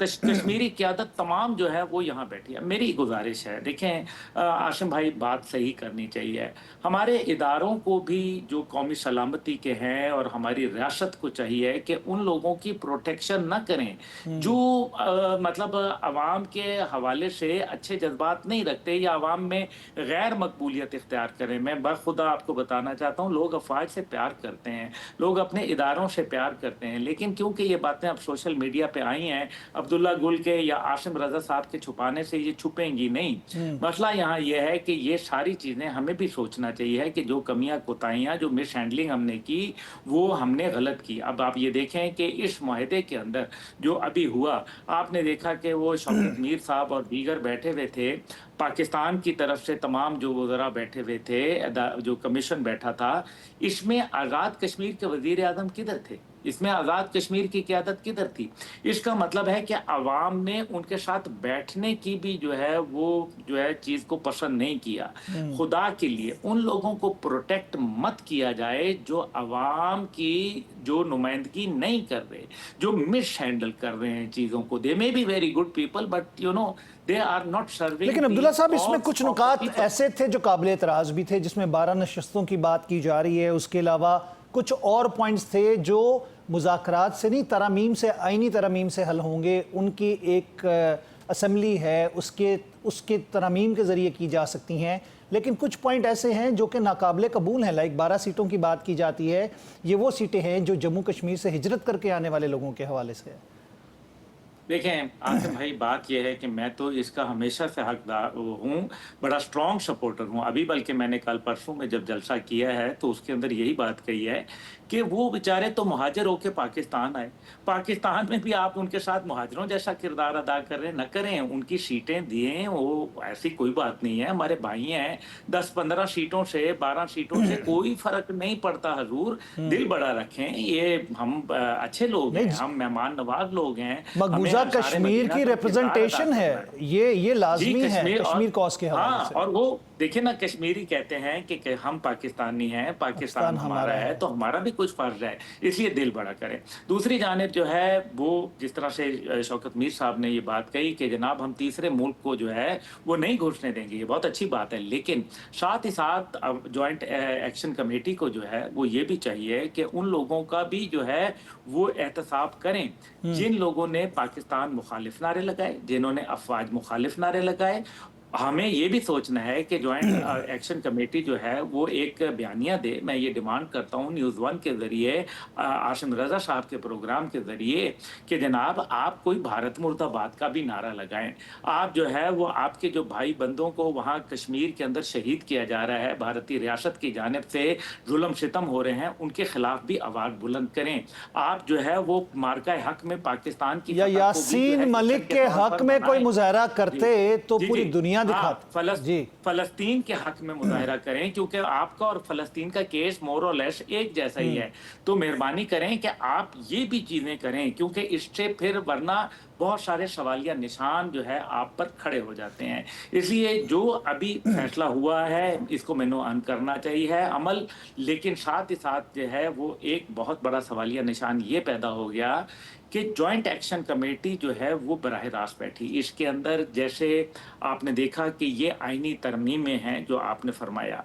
C: कश्मीरी क़यादत तमाम जो है वो यहाँ बैठी है। मेरी गुजारिश है, देखें आसिम भाई, बात सही करनी चाहिए। हमारे इदारों को भी जो कौमी सलामती के हैं और हमारी रियासत को चाहिए कि उन लोगों की प्रोटेक्शन ना करें जो मतलब अवाम के हवाले से अच्छे जज्बात नहीं रखते या अवाम में गैर मकबूलियत इख्तियार करें। मैं बाखुदा आपको बताना चाहता हूँ, लोग अफवाज से प्यार करते हैं, लोग अपने इदारों से प्यार करते हैं, लेकिन क्योंकि ये बातें अब सोशल मीडिया पे आई हैं, अब्दुल्ला गुल के या आसिम रजा साहब के छुपाने से ये छुपेंगी नहीं। मसला यहाँ यह है कि ये सारी चीज़ें हमें भी सोचना चाहिए कि जो कमियां कोताहियां, जो मिस हैंडलिंग हमने की वो हमने गलत की। अब आप ये देखें कि इस मुआहदे के अंदर जो अभी हुआ, आपने देखा कि वो शौकत मीर साहब और दीगर बैठे हुए थे, पाकिस्तान की तरफ से तमाम जो वज़रा बैठे हुए थे, जो कमीशन बैठा था, इसमें आज़ाद कश्मीर के वज़ीर आज़म किधर थे? इसमें आज़ाद कश्मीर की क़यादत किधर थी? इसका मतलब है कि अवाम ने उनके साथ बैठने की भी जो है वो जो है चीज़ को पसंद नहीं किया। खुदा के लिए उन लोगों को प्रोटेक्ट मत किया जाए जो अवाम की जो नुमाइंदगी नहीं कर रहे, जो मिस हैंडल कर रहे हैं चीज़ों को। They may be very good people but you know they are not serving.
A: लेकिन अब्दुल्ला साहब, इसमें कुछ नुकात ऐसे थे जो काबिल एतराज़ भी थे, जिसमें 12 नशस्तों की बात की जा रही है। उसके अलावा कुछ और पॉइंट्स थे जो मुज़ाकरात से नहीं, तरमीम से, आईनी तरमीम से हल होंगे। उनकी एक असम्बली है, उसके तरमीम के ज़रिए की जा सकती हैं। लेकिन कुछ पॉइंट ऐसे हैं जो कि नाकाबिले कबूल हैं। लाइक 12 सीटों की बात की जाती है, ये वो सीटें हैं जो जम्मू कश्मीर से हिजरत करके आने वाले लोगों के हवाले से है।
C: देखें आसिम भाई, बात यह है कि मैं तो इसका हमेशा से हकदार हूँ, बड़ा स्ट्रॉन्ग सपोर्टर हूँ। अभी बल्कि मैंने कल परसों में जब जलसा किया है तो उसके अंदर यही बात कही है कि वो बेचारे तो मुहाजिर होके पाकिस्तान आए, पाकिस्तान में भी आप उनके साथ मुहाजिरों जैसा किरदार अदा कर रहे हैं, न करें, उनकी सीटें दिए, वो ऐसी कोई बात नहीं है, हमारे भाई हैं। 10-15 सीटों से 12 सीटों से कोई फर्क नहीं पड़ता हजूर, दिल बड़ा रखें। ये हम अच्छे लोग
A: नहीं
C: हैं, हम मेहमान नवाज लोग हैं,
A: मकबूजा
C: हमें अंसारे
A: कश्मीर
C: मदीना
A: की
C: का किरदार अदा
A: रिप्रेजेंटेशन है,
C: करना है।
A: ये
C: जी
A: लाजमी है
C: कश्मीर
A: कश्मीर कॉज के हवाले
C: हाँ,
A: से।
C: और वो देखिए ना, कश्मीरी कहते हैं कि हम पाकिस्तानी हैं, पाकिस्तान
A: पाकिस्तान
C: हमारा है, तो हमारा भी कुछ फर्ज है, इसलिए दिल बड़ा करें। दूसरी जानिब जो है वो जिस तरह से शौकत मीर साहब ने ये बात कही कि जनाब हम तीसरे मुल्क को जो है वो नहीं घुसने देंगे, ये बहुत अच्छी बात है, लेकिन साथ ही साथ अब ज्वाइंट एक्शन कमेटी को जो है वो ये भी चाहिए कि उन लोगों का भी जो है वो एहतसाब करें जिन लोगों ने पाकिस्तान मुखालिफ नारे लगाए, जिन्होंने अफवाज मुखालिफ नारे लगाए। हमें ये भी सोचना है कि ज्वाइंट एक्शन कमेटी जो है वो एक बयानिया दे। मैं ये डिमांड करता हूँ न्यूज़ वन के ज़रिए, आसिम रज़ा साहब के प्रोग्राम के ज़रिए, कि जनाब आप कोई भारत मुर्दाबाद का भी नारा लगाएं। आप जो है वो आपके जो भाई बंदों को वहाँ कश्मीर के अंदर शहीद किया जा रहा है, भारतीय रियासत की जानिब से जुल्म सितम हो रहे हैं, उनके खिलाफ भी आवाज़ बुलंद करें। आप जो है वो मार्का हक में पाकिस्तान की
A: या यासीन मलिक के हक में कोई मुजाहरा करते तो पूरी दुनिया दिखाती। जी,
C: फलस्तीन के हक में मुजाहरा करें, क्योंकि आपका और फलस्तीन का केस मोर और लेस एक जैसा ही है। तो मेहरबानी करें कि आप ये भी चीजें करें, क्योंकि इससे फिर वरना बहुत सारे सवालिया निशान जो है आप पर खड़े हो जाते हैं। इसलिए जो अभी फैसला हुआ है इसको मैंने करना चाहिए है अमल, लेकिन साथ ही साथ जो है वो एक बहुत बड़ा सवालिया निशान ये पैदा हो गया कि जॉइंट एक्शन कमेटी जो है वो बराह रास्त बैठी। इसके अंदर जैसे आपने देखा कि ये आईनी तरमीमें हैं जो आपने फरमाया।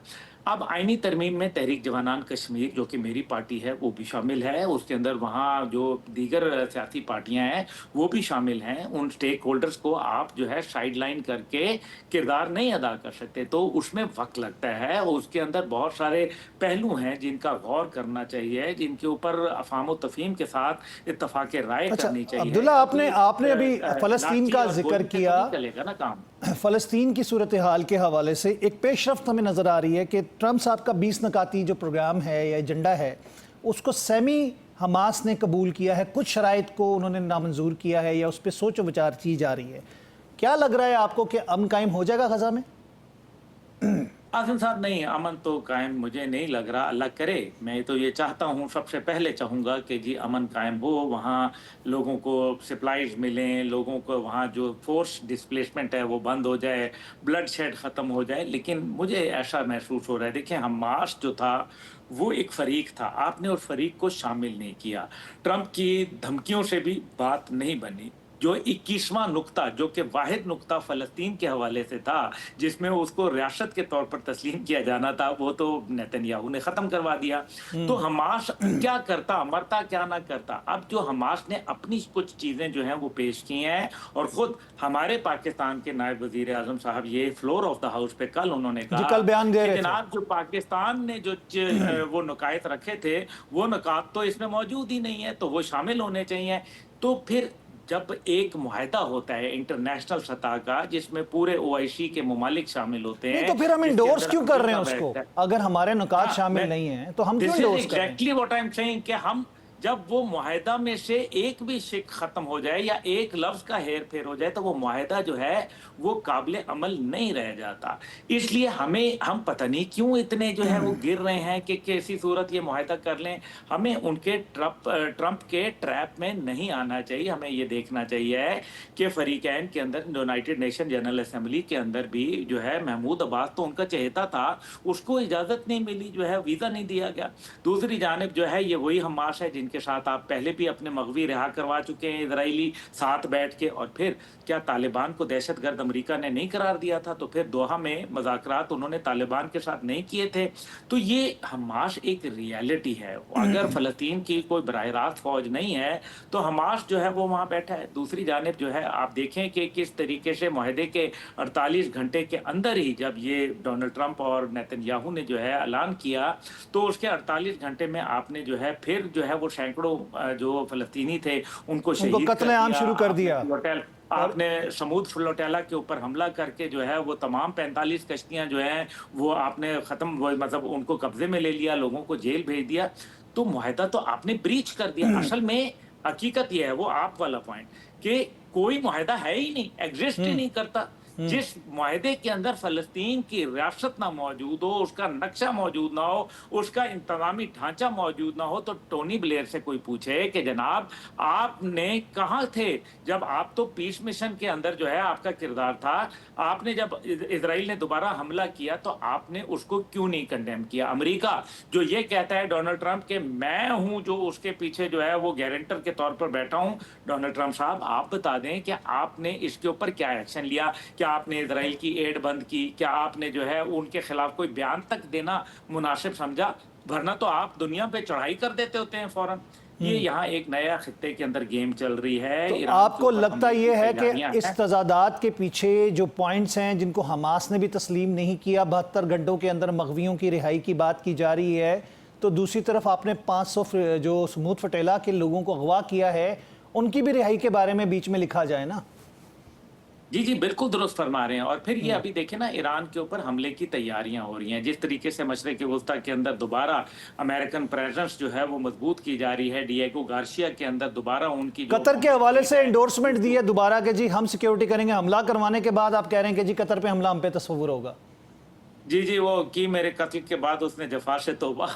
C: अब आईनी तरमीम में तहरीक जवानान कश्मीर जो कि मेरी पार्टी है वो भी शामिल है, उसके अंदर वहाँ जो दीगर सियासी पार्टियां हैं वो भी शामिल हैं। उन स्टेक होल्डर्स को आप जो है साइड लाइन करके किरदार नहीं अदा कर सकते, तो उसमें वक्त लगता है। उसके अंदर बहुत सारे पहलू हैं जिनका गौर करना चाहिए, जिनके ऊपर अफाम तफहीम के साथ इत्तफाक राय
A: अच्छा
C: करनी चाहिए।
A: अब्दुल्ला, आपने अभी फ़लस्तीन का जिक्र किया,
C: चलेगा ना काम।
A: फ़लस्तीन की सूरत हाल के हवाले से एक पेशरफ्त हमें नज़र आ रही है कि ट्रंप साहब का 20 नकाती जो प्रोग्राम है या एजेंडा है उसको सेमी हमास ने कबूल किया है, कुछ शराइत को उन्होंने नामंजूर किया है या उस पर सोच विचार की जा रही है। क्या लग रहा है आपको कि अमन कायम हो जाएगा गजा में?
C: आसिम साहब, नहीं, अमन तो कायम मुझे नहीं लग रहा, अल्लाह करे। मैं तो ये चाहता हूँ, सबसे पहले चाहूँगा कि जी अमन कायम हो, वहाँ लोगों को सप्लाईज मिलें, लोगों को वहाँ जो फोर्स डिस्प्लेसमेंट है वो बंद हो जाए, ब्लड शेड ख़त्म हो जाए। लेकिन मुझे ऐसा महसूस हो रहा है, देखिए हमास जो था वो एक फरीक था, आपने उस फरीक को शामिल नहीं किया। ट्रंप की धमकियों से भी बात नहीं बनी। जो 21वां नुक्ता, जो कि वाहिद नुक्ता फ़लस्तीन के हवाले से था जिसमें उसको रियासत के तौर पर तस्लीम किया जाना था, वो तो नेतन्याहू ने ख़त्म करवा दिया। तो हमास क्या करता, मरता क्या ना करता। अब जो हमास ने अपनी कुछ चीज़ें जो हैं वो पेश की हैं, और ख़ुद हमारे पाकिस्तान के नायब वज़ीर आज़म साहब ये फ्लोर ऑफ द हाउस पे कल उन्होंने कहा,
A: कल बयान दे रहे थे,
C: जनाब जो पाकिस्तान ने जो वो नुकात रखे थे वो नुकात तो इसमें मौजूद ही नहीं है, तो वो शामिल होने चाहिए। तो फिर जब एक मुआहदा होता है इंटरनेशनल सतह का जिसमें पूरे ओआईसी के मुमालिक शामिल होते हैं,
A: तो फिर हम इंडोर्स क्यों कर रहे हैं उसको? अगर हमारे नुकात शामिल नहीं है तो हम क्यों इंडोर्स कर रहे हैं?
C: Exactly what I am saying कि हम जब वो मुआहदा में से एक भी शिक खत्म हो जाए या एक लफ्ज का हेर फेर हो जाए तो वो मुआहदा जो है वो काबिल अमल नहीं रह जाता। इसलिए हम पता नहीं क्यों इतने जो है वो गिर रहे हैं कि कैसी सूरत ये मुआहदा कर लें। हमें उनके ट्रंप के ट्रैप में नहीं आना चाहिए। हमें ये देखना चाहिए कि फरीकैन के अंदर यूनाइटेड नेशन जनरल असेंबली के अंदर भी जो है महमूद अब्बास तो उनका चहेता था, उसको इजाज़त नहीं मिली, जो है वीज़ा नहीं दिया गया। दूसरी जानिब जो है ये वही हमास है जिनके साथ आप पहले भी अपने मगवी रिहा करवा चुके हैं इजरायली साथ बैठ के। और फिर क्या तालिबान को दहशतगर्द अमेरिका ने नहीं करार दिया था? तो फिर दोहा में मुज़ाकरात उन्होंने तालिबान के साथ नहीं किए थे? तो ये हमास एक रियलिटी है। अगर फ़लस्तीन की कोई बराह रास्त फौज नहीं है तो हमास जो है वो वहाँ बैठा है। दूसरी जानिब जो है आप देखें कि किस तरीके से मुआहदे के 48 घंटे के अंदर ही जब ये डोनाल्ड ट्रंप और नेतन्याहू ने जो है ऐलान किया तो उसके 48 घंटे में आपने जो है फिर जो है वो सैकड़ों जो फलस्तीनी थे उनको शहीद कर
A: कत्लेआम
C: दिया।
A: शुरू कर दिया।
C: आपने समुद्र फ्लोटेला के ऊपर हमला करके जो है वो तमाम 45 कश्तियां जो हैं वो आपने खत्म, मतलब उनको कब्जे में ले लिया, लोगों को जेल भेज दिया। तो मुआहदा तो आपने ब्रीच कर दिया। असल में हकीकत यह है, वो आप वाला पॉइंट, कि कोई मुआहदा है ही नहीं, एग्जिस्ट ही नहीं करता। जिस मुआहदे के अंदर फलस्तीन की रियासत ना मौजूद हो, उसका नक्शा मौजूद ना हो, उसका इंतजामी ढांचा मौजूद ना हो, तो टोनी ब्लेयर से कोई पूछे कि जनाब आपने कहाँ थे जब आप तो पीस मिशन के अंदर जो है आपका किरदार था, आपने जब इजराइल ने दोबारा हमला किया तो आपने उसको क्यों नहीं कंडेम किया? अमेरिका जो ये कहता है डोनाल्ड ट्रंप के मैं हूं जो उसके पीछे जो है वो गारंटर के तौर पर बैठा हूं, डोनाल्ड ट्रंप साहब आप बता दें कि आपने इसके ऊपर क्या एक्शन लिया? क्या आपने इजराइल की एड बंद की? क्या आपने जो है उनके खिलाफ कोई बयान तक देना मुनासिब समझा? वरना तो आप दुनिया पे चढ़ाई कर देते होते हैं फौरन। ये यहाँ एक नया खित्ते के अंदर गेम चल रही है।
A: तो
C: ईरान
A: आपको
C: के ऊपर
A: लगता
C: हमले की
A: ये है कि
C: तैयारियां
A: इस
C: हैं।
A: तजादात के पीछे जो पॉइंट्स हैं जिनको हमास ने भी तस्लीम नहीं किया, 72 घंटों के अंदर मग़वियों की रिहाई की बात की जा रही है, तो दूसरी तरफ आपने 500 जो समुद्र फटेला के लोगों को अगवा किया है उनकी भी रिहाई के बारे में बीच में लिखा जाए ना?
C: जी जी, बिल्कुल दुरुस्त फरमा रहे हैं। और फिर ये अभी देखें ना, ईरान के ऊपर हमले की तैयारियां हो रही हैं। जिस तरीके से मशरिक़ वस्ता के अंदर दोबारा अमेरिकन प्रेजेंस जो है वो मजबूत की जा रही है, डिएगो गार्सिया के अंदर दोबारा उनकी
A: कतर के हवाले से एंडोर्समेंट दी है दोबारा के जी हम सिक्योरिटी करेंगे, हमला करवाने के बाद आप कह रहे हैं कि जी कतर पे हमला हम पे तस्वुर होगा।
C: जी जी, वो की मेरे कत्ल के बाद उसने जफा से तौबा।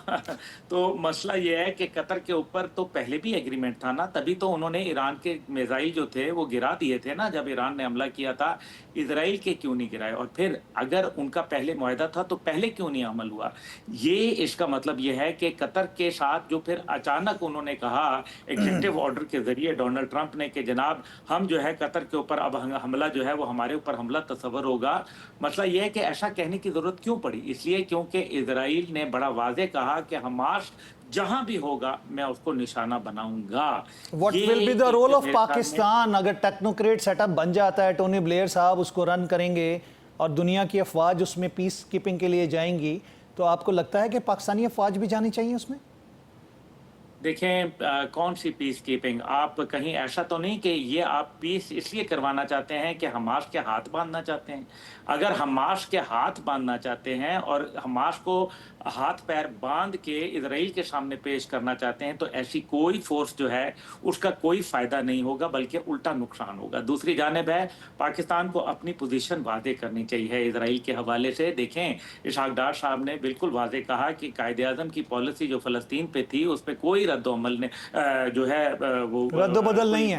C: तो मसला ये है कि कतर के ऊपर तो पहले भी एग्रीमेंट था ना, तभी तो उन्होंने ईरान के मिसाइल जो थे वो गिरा दिए थे ना जब ईरान ने हमला किया था। इजराइल के क्यों नहीं गिराए? और फिर अगर उनका पहले मुआहदा था तो पहले क्यों नहीं अमल हुआ? ये इसका मतलब ये है कि कतर के साथ जो फिर अचानक उन्होंने कहा एग्जीक्यूटिव ऑर्डर के जरिए डोनाल्ड ट्रंप ने कि जनाब हम जो है कतर के ऊपर अब हमला जो है वो हमारे ऊपर हमला तस्वर होगा। मसला ये है कि ऐसा कहने की जरूरत क्यों पड़ी? इसलिए क्योंकि इजराइल ने बड़ा वाजे कहा कि हमास जहां भी होगा मैं उसको निशाना बनाऊंगा।
A: What will be the role of Pakistan? अगर टेक्नोक्रेट सेटअप बन जाता है, टोनी ब्लेयर साहब उसको रन करेंगे और दुनिया की अफवाज उसमें पीस कीपिंग के लिए जाएंगी, तो आपको लगता है कि पाकिस्तानी अफवाज भी जानी चाहिए उसमें?
C: देखें कौन सी पीस कीपिंग? आप कहीं ऐसा तो नहीं कि ये आप पीस इसलिए करवाना चाहते हैं कि हमास के हाथ बांधना चाहते हैं? अगर हमास के हाथ बांधना चाहते हैं और हमास को हाथ पैर बांध के इजराइल के सामने पेश करना चाहते हैं तो ऐसी कोई फोर्स जो है उसका कोई फायदा नहीं होगा, बल्कि उल्टा नुकसान होगा। दूसरी जानिब है पाकिस्तान को अपनी पोजीशन वादे करनी चाहिए इजराइल के हवाले से। देखें इशहाक डार साहब ने बिल्कुल वादे कहा कि कायदे आज़म की पॉलिसी जो फ़लस्तीन पे थी उस पर कोई रद्द-ओ-अमल ने जो है वो
A: रद्द-ओ-बदल नहीं है।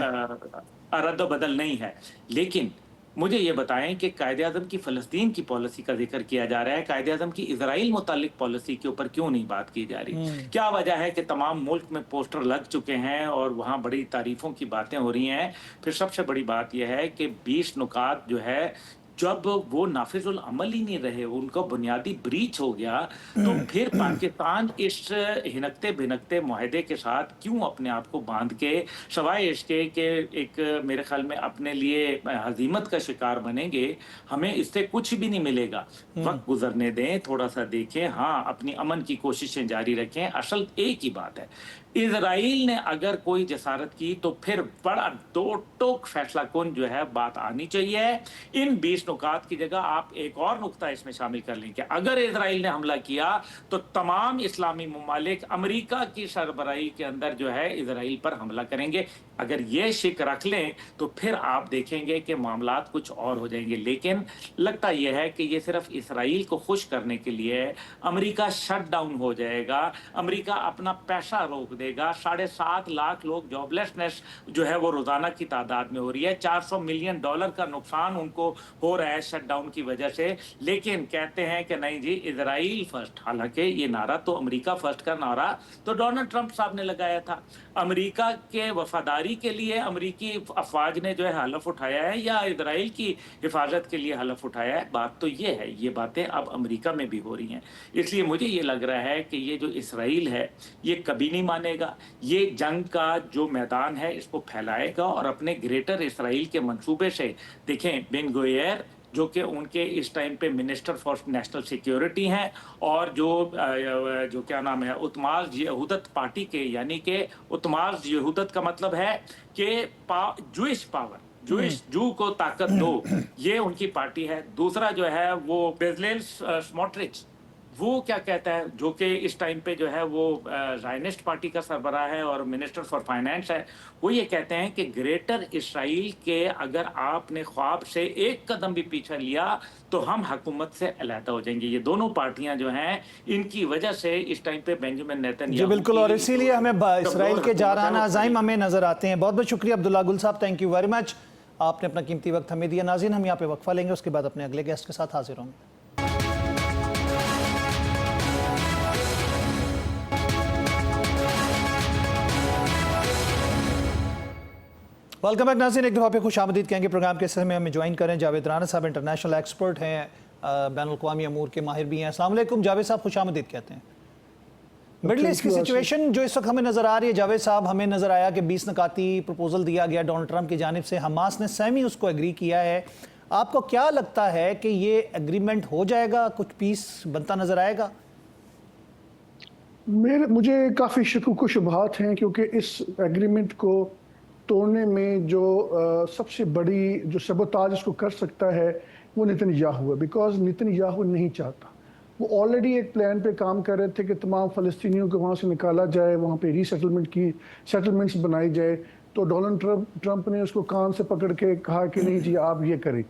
C: रद्द-ओ-बदल नहीं है। लेकिन मुझे ये बताएं कि कायदे आज़म की फ़लस्तीन की पॉलिसी का जिक्र किया जा रहा है, कायदे आज़म की इजराइल मुतालिक पॉलिसी के ऊपर क्यों नहीं बात की जा रही? क्या वजह है कि तमाम मुल्क में पोस्टर लग चुके हैं और वहाँ बड़ी तारीफों की बातें हो रही हैं? फिर सबसे बड़ी बात यह है कि 20 नुकात जो है जब वो नाफिजुल अमल ही नहीं रहे, उनका बुनियादी ब्रीच हो गया, तो फिर पाकिस्तान इस हिनकते भिनकते मुआहदे के साथ क्यों अपने आप को बांध के, सवाए इसके कि एक मेरे ख्याल में अपने लिए हजीमत का शिकार बनेंगे, हमें इससे कुछ भी नहीं मिलेगा। वक्त गुजरने दें, थोड़ा सा देखें, हाँ अपनी अमन की कोशिशें जारी रखें। असल एक ही बात है, इजराइल ने अगर कोई जसारत की तो फिर बड़ा दो टोक फैसला कुन जो है बात आनी चाहिए। इन 20 नुकात की जगह आप एक और नुक्ता इसमें शामिल कर लें कि अगर इजराइल ने हमला किया तो तमाम इस्लामी ममालिक अमेरिका की सरबराही के अंदर जो है इजराइल पर हमला करेंगे। अगर ये शिक रख लें तो फिर आप देखेंगे कि मामलात कुछ और हो जाएंगे। लेकिन लगता यह है कि ये सिर्फ इसराइल को खुश करने के लिए अमेरिका शट डाउन हो जाएगा, अमेरिका अपना पैसा रोक देगा। 7.5 लाख लोग जॉबलेसनेस जो है वो रोजाना की तादाद में हो रही है। $400 मिलियन का नुकसान उनको हो रहा है शटडाउन की वजह से। लेकिन कहते हैं कि नहीं जी इजराइल फर्स्ट, हालांकि ये नारा तो अमेरिका फर्स्ट का नारा तो डोनाल्ड ट्रंप साहब ने लगाया था। अमेरिका के वफादारी के लिए अमेरिकी अफवाज ने जो है हलफ उठाया है या इजराइल की हिफाजत के लिए हलफ उठाया है? बात तो ये है, ये बातें अब अमेरिका में भी हो रही हैं। इसलिए मुझे ये लग रहा है कि ये जो इसराइल है ये कभी नहीं मानेगा। ये जंग का जो मैदान है इसको फैलाएगा और अपने ग्रेटर इसराइल के मंसूबे से, देखें बेन गुएयर जो कि उनके इस टाइम पे मिनिस्टर फॉर नेशनल सिक्योरिटी हैं, और जो क्या नाम है, उत्मार्ज यहूदत पार्टी के, यानी कि उत्मार्ज यहूदत का मतलब है कि जूइश पावर, जूइश जू को ताकत दो, ये उनकी पार्टी है। दूसरा जो है वो बेजलेल स्मोट्रिच, वो क्या कहता है, जो कि इस टाइम पे जो है वो ज़ायनिस्ट पार्टी का सरबराह है और मिनिस्टर फॉर फाइनेंस है, वो ये कहते हैं कि ग्रेटर इसराइल के अगर आपने ख्वाब से एक कदम भी पीछे लिया तो हम हुकूमत से अलहदा हो जाएंगे। ये दोनों पार्टियां जो हैं, इनकी वजह से इस टाइम पे बेंजामिन
A: जी
C: नेतन्याहू
A: बिल्कुल, और इसीलिए हमें इसराइल के
C: हुकूमत
A: जाराना
C: है,
A: अज़ाइम हमें नज़र आते हैं। बहुत बहुत शुक्रिया अब्दुल्ला गुल साहब, थैंक यू वेरी मच, आपने अपना कीमती वक्त हमें दिया। नाज़रीन, हम यहाँ पे वक्फा लेंगे, उसके बाद अपने अगले गेस्ट के साथ हाजिर होंगे। वेलकम बैक नाज़रीन, एक दफ़ा पे खुश आमदीद कहेंगे। प्रोग्राम के हिस्से में हमें ज्वाइन करें जावेद राना साहब, इंटरनेशनल एक्सपर्ट हैं, बैनुल-अक़वामी अमूर के माहिर भी हैं। अस्सलाम वालेकुम जावेद साहब, खुश आमदीद कहते हैं। मिडल ईस्ट की सिचुएशन जो इस वक्त हमें नज़र आ रही है जावेद साहब, हमें नज़र आया कि 20 नकाती प्रपोजल दिया गया डोनाल्ड ट्रंप की जानिब से, हमास ने सहमी उसको एग्री किया है। आपको क्या लगता है कि ये एग्रीमेंट हो जाएगा, कुछ पीस बनता नज़र आएगा?
D: मुझे काफ़ी शकुक शुबहात हैं, क्योंकि इस एग्रीमेंट को तोड़ने में जो सबसे बड़ी जो सबोताज इसको कर सकता है वो नेतन्याहू है। बिकॉज नेतन्याहू नहीं चाहता, वो ऑलरेडी एक प्लान पे काम कर रहे थे कि तमाम फ़लस्तीनियों को वहाँ से निकाला जाए, वहाँ पे सेटलमेंट्स बनाई जाए। तो डोनाल्ड ट्रंप ने उसको कान से पकड़ के कहा कि नहीं जी आप ये करें।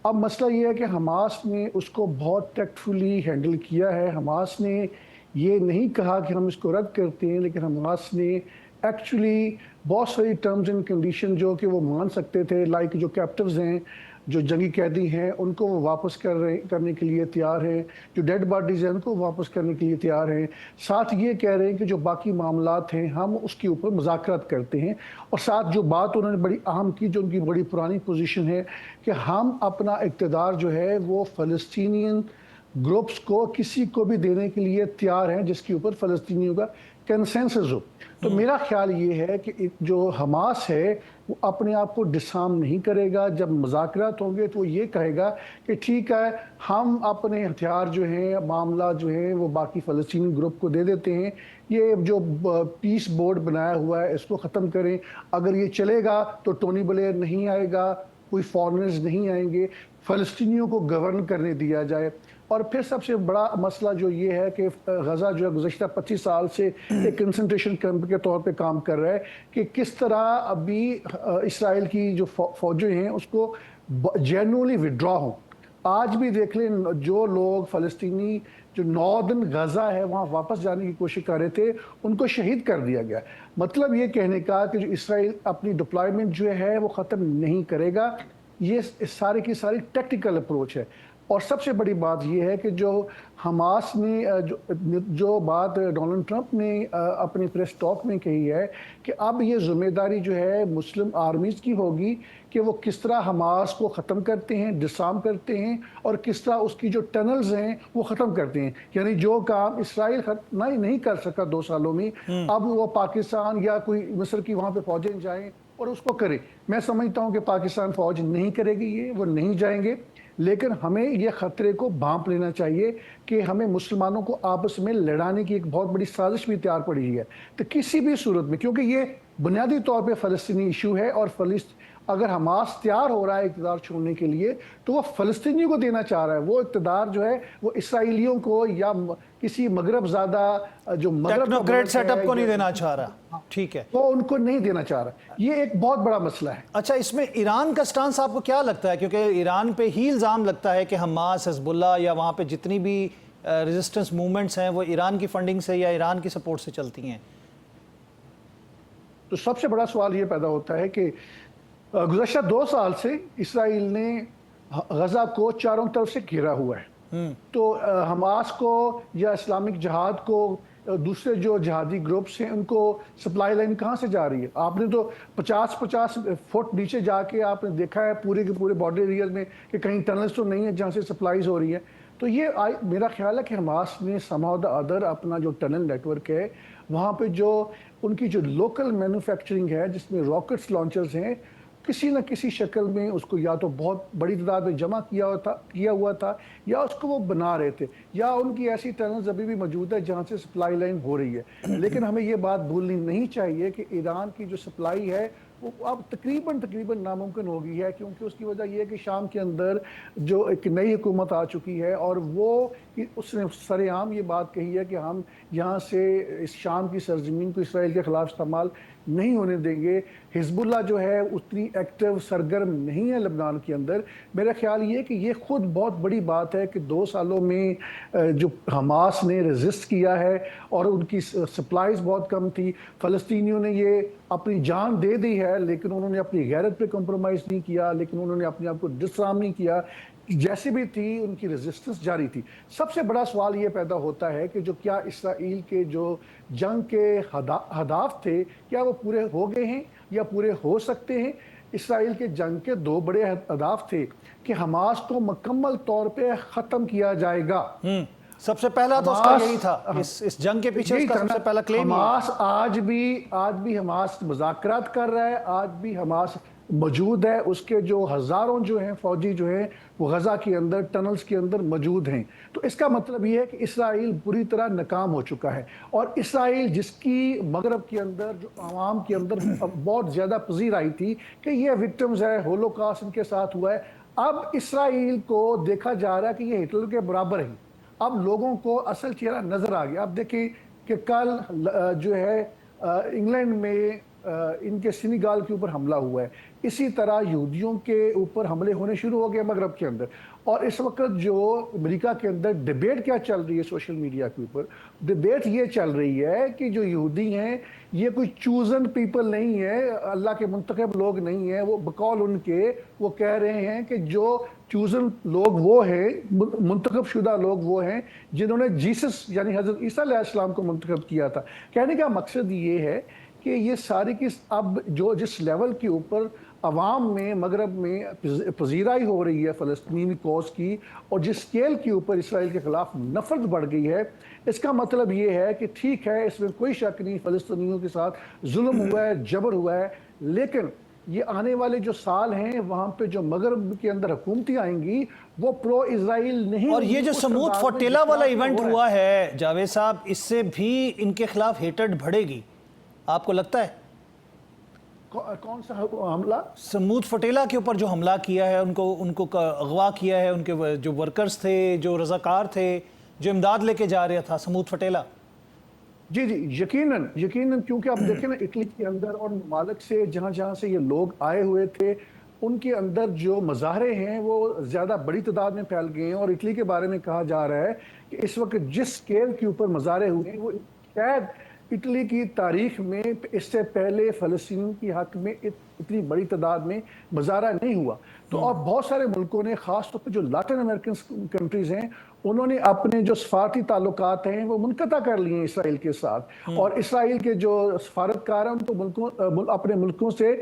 D: अब मसला ये है कि हमास ने उसको बहुत टैक्टफुली हैंडल किया है। हमास ने ये नहीं कहा कि हम इसको रद्द करते हैं, लेकिन हमास ने एक्चुअली बहुत सारी टर्म्स एंड कंडीशन जो कि वो मान सकते थे, लाइक जो कैप्टिव्स हैं, जो जंगी कैदी हैं, उनको वो वापस करने के लिए तैयार हैं, जो डेड बॉडीज़ हैं उनको वापस करने के लिए तैयार हैं। साथ ये कह रहे हैं कि जो बाकी मामलात हैं हम उसके ऊपर मुज़ाकरात करते हैं। और साथ जो बात उन्होंने बड़ी अहम की, जो उनकी बड़ी पुरानी पोजीशन है, कि हम अपना इक़्तिदार जो है वो फ़लस्तीनियन ग्रुप्स को किसी को भी देने के लिए तैयार हैं जिसके ऊपर फ़लस्तीनियों का कंसेंसस हो। तो मेरा ख्याल ये है कि जो हमास है वो अपने आप को डिसआर्म नहीं करेगा। जब मुज़ाकरात होंगे तो वो ये कहेगा कि ठीक है, हम अपने हथियार जो हैं, मामला जो है वो बाकी फ़लस्तीनी ग्रुप को दे देते हैं, ये जो पीस बोर्ड बनाया हुआ है इसको ख़त्म करें। अगर ये चलेगा तो टोनी ब्लेयर नहीं आएगा, कोई फॉरेनर्स नहीं आएंगे, फ़लस्तीनियों को गवर्न करने दिया जाए। और फिर सबसे बड़ा मसला जो ये है कि गज़ा जो है गुज़श्ता 25 साल से एक कंसंट्रेशन कैंप के तौर पे काम कर रहा है, कि किस तरह अभी इसराइल की जो फ़ौजें हैं उसको जेन्युइनली विड्रॉ हों। आज भी देख लें, जो लोग फ़लस्तीनी जो नॉर्दर्न गज़ा है वहाँ वापस जाने की कोशिश कर रहे थे उनको शहीद कर दिया गया। मतलब ये कहने का कि जो इसराइल अपनी डिप्लॉयमेंट जो है वो ख़त्म नहीं करेगा। ये सारी की सारी टेक्टिकल अप्रोच है। और सबसे बड़ी बात यह है कि जो हमास ने जो बात डोनाल्ड ट्रंप ने अपनी प्रेस टॉक में कही है कि अब ये जिम्मेदारी जो है मुस्लिम आर्मीज़ की होगी कि वो किस तरह हमास को ख़त्म करते हैं, डिसआर्म करते हैं, और किस तरह उसकी जो टनल्स हैं वो ख़त्म करते हैं। यानी जो काम इसराइल नहीं कर सका 2 सालों में, अब वो पाकिस्तान या कोई मिस्र की वहाँ पे फौजें जाएं और उसको करें। मैं समझता हूँ कि पाकिस्तान फ़ौज नहीं करेगी, ये वो नहीं जाएंगे। लेकिन हमें ये ख़तरे को भांप लेना चाहिए कि हमें मुसलमानों को आपस में लड़ाने की एक बहुत बड़ी साजिश भी तैयार पड़ी है। तो किसी भी सूरत में, क्योंकि ये बुनियादी तौर पे फ़लस्तीनी इशू है, और अगर हमास तैयार हो रहा है इक़्तिदार छोड़ने के लिए तो वो फ़लस्तीनियों को देना चाह रहा है। वो इक़्तिदार जो है वो इसराइलियों को या किसी मगरब ज़्यादा जो
A: टेक्नोक्रेट सेटअप को नहीं देना चाह रहा। ठीक है,
D: वो उनको नहीं देना चाह रहा। ये एक बहुत बड़ा मसला है।
A: अच्छा, इसमें ईरान का स्टांस आपको क्या लगता है? क्योंकि ईरान पे ही इल्ज़ाम लगता है कि हमास, हिज़्बुल्लाह या वहाँ पे जितनी भी रेजिस्टेंस मूवमेंट्स हैं वो ईरान की फंडिंग से या ईरान की सपोर्ट से चलती हैं।
D: तो सबसे बड़ा सवाल ये पैदा होता है कि गुज़श्ता 2 साल से इसराइल ने गज़ा को चारों तरफ से घेरा हुआ है। तो हमास को या इस्लामिक जिहाद को, दूसरे जो जिहादी ग्रुप्स हैं, उनको सप्लाई लाइन कहाँ से जा रही है? आपने तो 50-50 फुट नीचे जाके आपने देखा है पूरे के पूरे बॉर्डर एरियाज में कि कहीं टनल्स तो नहीं है जहाँ से सप्लाईज हो रही है। तो ये मेरा ख्याल है कि हमास ने समाउ द अदर अपना जो टनल नेटवर्क है वहाँ पे जो उनकी जो लोकल मैन्युफैक्चरिंग है, जिसमें रॉकेट्स लॉन्चर्स हैं, किसी न किसी शक्ल में उसको या तो बहुत बड़ी तादाद में जमा किया हुआ था या उसको वो बना रहे थे, या उनकी ऐसी टनल्स अभी भी मौजूद है जहाँ से सप्लाई लाइन हो रही है। लेकिन हमें ये बात भूलनी नहीं चाहिए कि ईरान की जो सप्लाई है वो अब तकरीबन नामुमकिन हो गई है, क्योंकि उसकी वजह यह है कि शाम के अंदर जो एक नई हुकूमत आ चुकी है और वो उसने सरेआम ये बात कही है कि हम यहाँ से इस शाम की सरजमीन को इसराइल के ख़िलाफ़ इस्तेमाल नहीं होने देंगे। हिजबुल्लाह जो है उतनी एक्टिव सरगर्म नहीं है लबनान के अंदर। मेरा ख्याल ये कि ये खुद बहुत बड़ी बात है कि 2 सालों में जो हमास ने रेजिस्ट किया है और उनकी सप्लाईज बहुत कम थी। फ़लस्तीनियों ने ये अपनी जान दे दी है, लेकिन उन्होंने अपनी गैरत पे कम्प्रोमाइज़ नहीं किया, लेकिन उन्होंने अपने आप को डिसआर्म नहीं किया। जैसे भी थी उनकी रेजिस्टेंस जारी थी। सबसे बड़ा सवाल ये पैदा होता है कि जो क्या इसराइल के जो जंग के हदाफ थे, क्या वो पूरे हो गए हैं या पूरे हो सकते हैं? इसराइल के जंग के 2 बड़े हदाफ थे कि हमास को मुकम्मल तौर पे ख़त्म किया जाएगा।
A: सबसे पहला तो उसका यही था, इस जंग के पीछे उसका सबसे पहला क्लेम।
D: हमास आज भी हमास मुज़ाकरात कर रहा है, आज भी हमास मौजूद है। उसके जो हज़ारों जो हैं फौजी जो हैं वो गज़ा के अंदर टनल्स के अंदर मौजूद हैं। तो इसका मतलब ये है कि इसराइल पूरी तरह नाकाम हो चुका है। और इसराइल जिसकी मगरब के अंदर जो आवाम के अंदर बहुत ज़्यादा पजीर आई थी कि ये विक्टिम्स है, होलोकॉस्ट इनके साथ हुआ है, अब इसराइल को देखा जा रहा है कि ये हिटलर के बराबर है। अब लोगों को असल चेहरा नज़र आ गया। अब देखिए कि कल जो है इंग्लैंड में इनके सेनेगल के ऊपर हमला हुआ है। इसी तरह यहूदियों के ऊपर हमले होने शुरू हो गए मगरब के अंदर। और इस वक्त जो अमेरिका के अंदर डिबेट क्या चल रही है सोशल मीडिया के ऊपर, डिबेट ये चल रही है कि जो यहूदी हैं ये कोई चूजन पीपल नहीं है, अल्लाह के मुंतखब लोग नहीं है। वो बकौल उनके वो कह रहे हैं कि जो चूजन लोग वो हैं, मुंतखब शुदा लोग वो हैं जिन्होंने जीसस यानी हज़रत ईसा अलैहिस्सलाम को मुंतखब किया था। कहने का मकसद ये है कि ये सारी की अब जो जिस लेवल के ऊपर अवाम में मगरब में पजीराई हो रही है फ़लस्तीनी कॉज की, और जिस स्केल के ऊपर इसराइल के ख़िलाफ़ नफ़रत बढ़ गई है, इसका मतलब ये है कि ठीक है, इसमें कोई शक नहीं फ़लस्तीनियों के साथ जुल्म हुआ है, जबर हुआ है, लेकिन ये आने वाले जो साल हैं वहाँ पे जो मगरब के अंदर हुकूमतें आएंगी वो प्रो इसराइल नहीं।
A: और ये जो समूद फोटेला वाला इवेंट हुआ है जावेद साहब, इससे भी इनके खिलाफ हेटर्ड बढ़ेगी, आपको लगता है?
D: कौन सा हमला?
A: समूद फोटेला के ऊपर जो हमला किया है, उनको अगवा किया है, उनके जो वर्कर्स थे, जो रजाकार थे, जो इमदाद लेके जा रहा था समूद फोटेला।
D: जी, यकीनन क्योंकि आप देखें ना इटली के अंदर और ममालिक से जहाँ से ये लोग आए हुए थे, उनके अंदर जो मज़ाहरे हैं वो ज़्यादा बड़ी तादाद में फैल गए हैं। और इटली के बारे में कहा जा रहा है कि इस वक्त जिस स्केल के ऊपर मज़ाहरे हुए हैं वो शायद इटली की तारीख में इससे पहले फ़लस्तीन की हक में इतनी बड़ी तादाद में मुजाहरा नहीं हुआ। तो अब बहुत सारे मुल्कों ने, ख़ास तौर पर जो लैटिन अमेरिकन कंट्रीज़ हैं, उन्होंने अपने जो सफारती ताल्लुकात हैं वो मुनक़ता कर लिए हैं इसराइल के साथ। और इसराइल के जो सफारतकार हैं उनको अपने मुल्कों से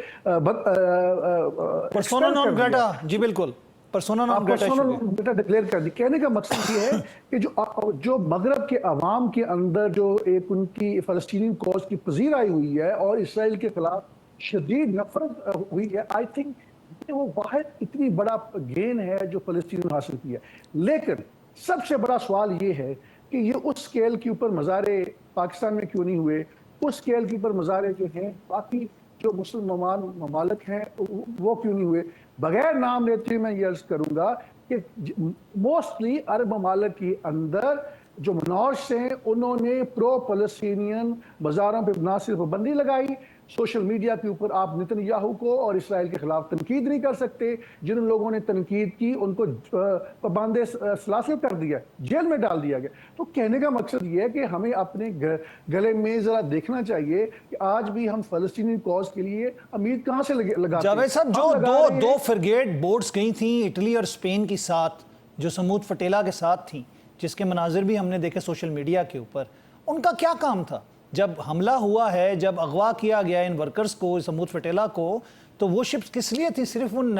A: पर्सोना नॉन ग्रेटा, जी बिल्कुल, पर्सोना नॉन ग्रेटा
D: डिक्लेयर कर दी। कहने का मकसद ये है कि जो मगरब के अवाम के अंदर जो एक उनकी फ़लस्तीनी कॉज की पजीर आई हुई है और इसराइल के खिलाफ शदीद नफरत हुई है, आई थिंक वो वाहिद इतनी बड़ा गेन है जो फ़लस्तीन ने हासिल किया। लेकिन सबसे बड़ा सवाल ये है कि ये उस स्केल के ऊपर मज़ारे पाकिस्तान में क्यों नहीं हुए, उस स्केल के ऊपर मज़ारे जो हैं बाकी जो मुसलमान ममालिक हैं वो क्यों नहीं हुए। बगैर नाम लेते हुए मैं ये अर्ज करूंगा कि मोस्टली अरब ममालिक के अंदर जो मनॉर्स हैं उन्होंने प्रो पैलेस्टीनियन बाजारों पर ना सिर्फ पाबंदी लगाई, सोशल मीडिया के ऊपर आप नेतन्याहू को और इसराइल के खिलाफ तनकीद नहीं कर सकते। जिन लोगों ने तनकीद की उनको पाबंदे सलासिल कर दिया, जेल में डाल दिया गया। तो कहने का मकसद ये है कि हमें अपने गले में जरा देखना चाहिए कि आज भी हम फ़लस्तीनी कॉज के लिए उम्मीद कहाँ से लगाते हैं।
A: जावेद साहब, जो दो फ्रिगेड बोट्स गई थी इटली और स्पेन के साथ, जो समूद फोटेला के साथ थी, जिसके मनाजिर भी हमने देखे सोशल मीडिया के ऊपर, उनका क्या काम था? जब हमला हुआ है, जब अगवा किया गया इन वर्कर्स को, समूद फोटेला को, तो वो शिप्स किस लिए थी? सिर्फ उन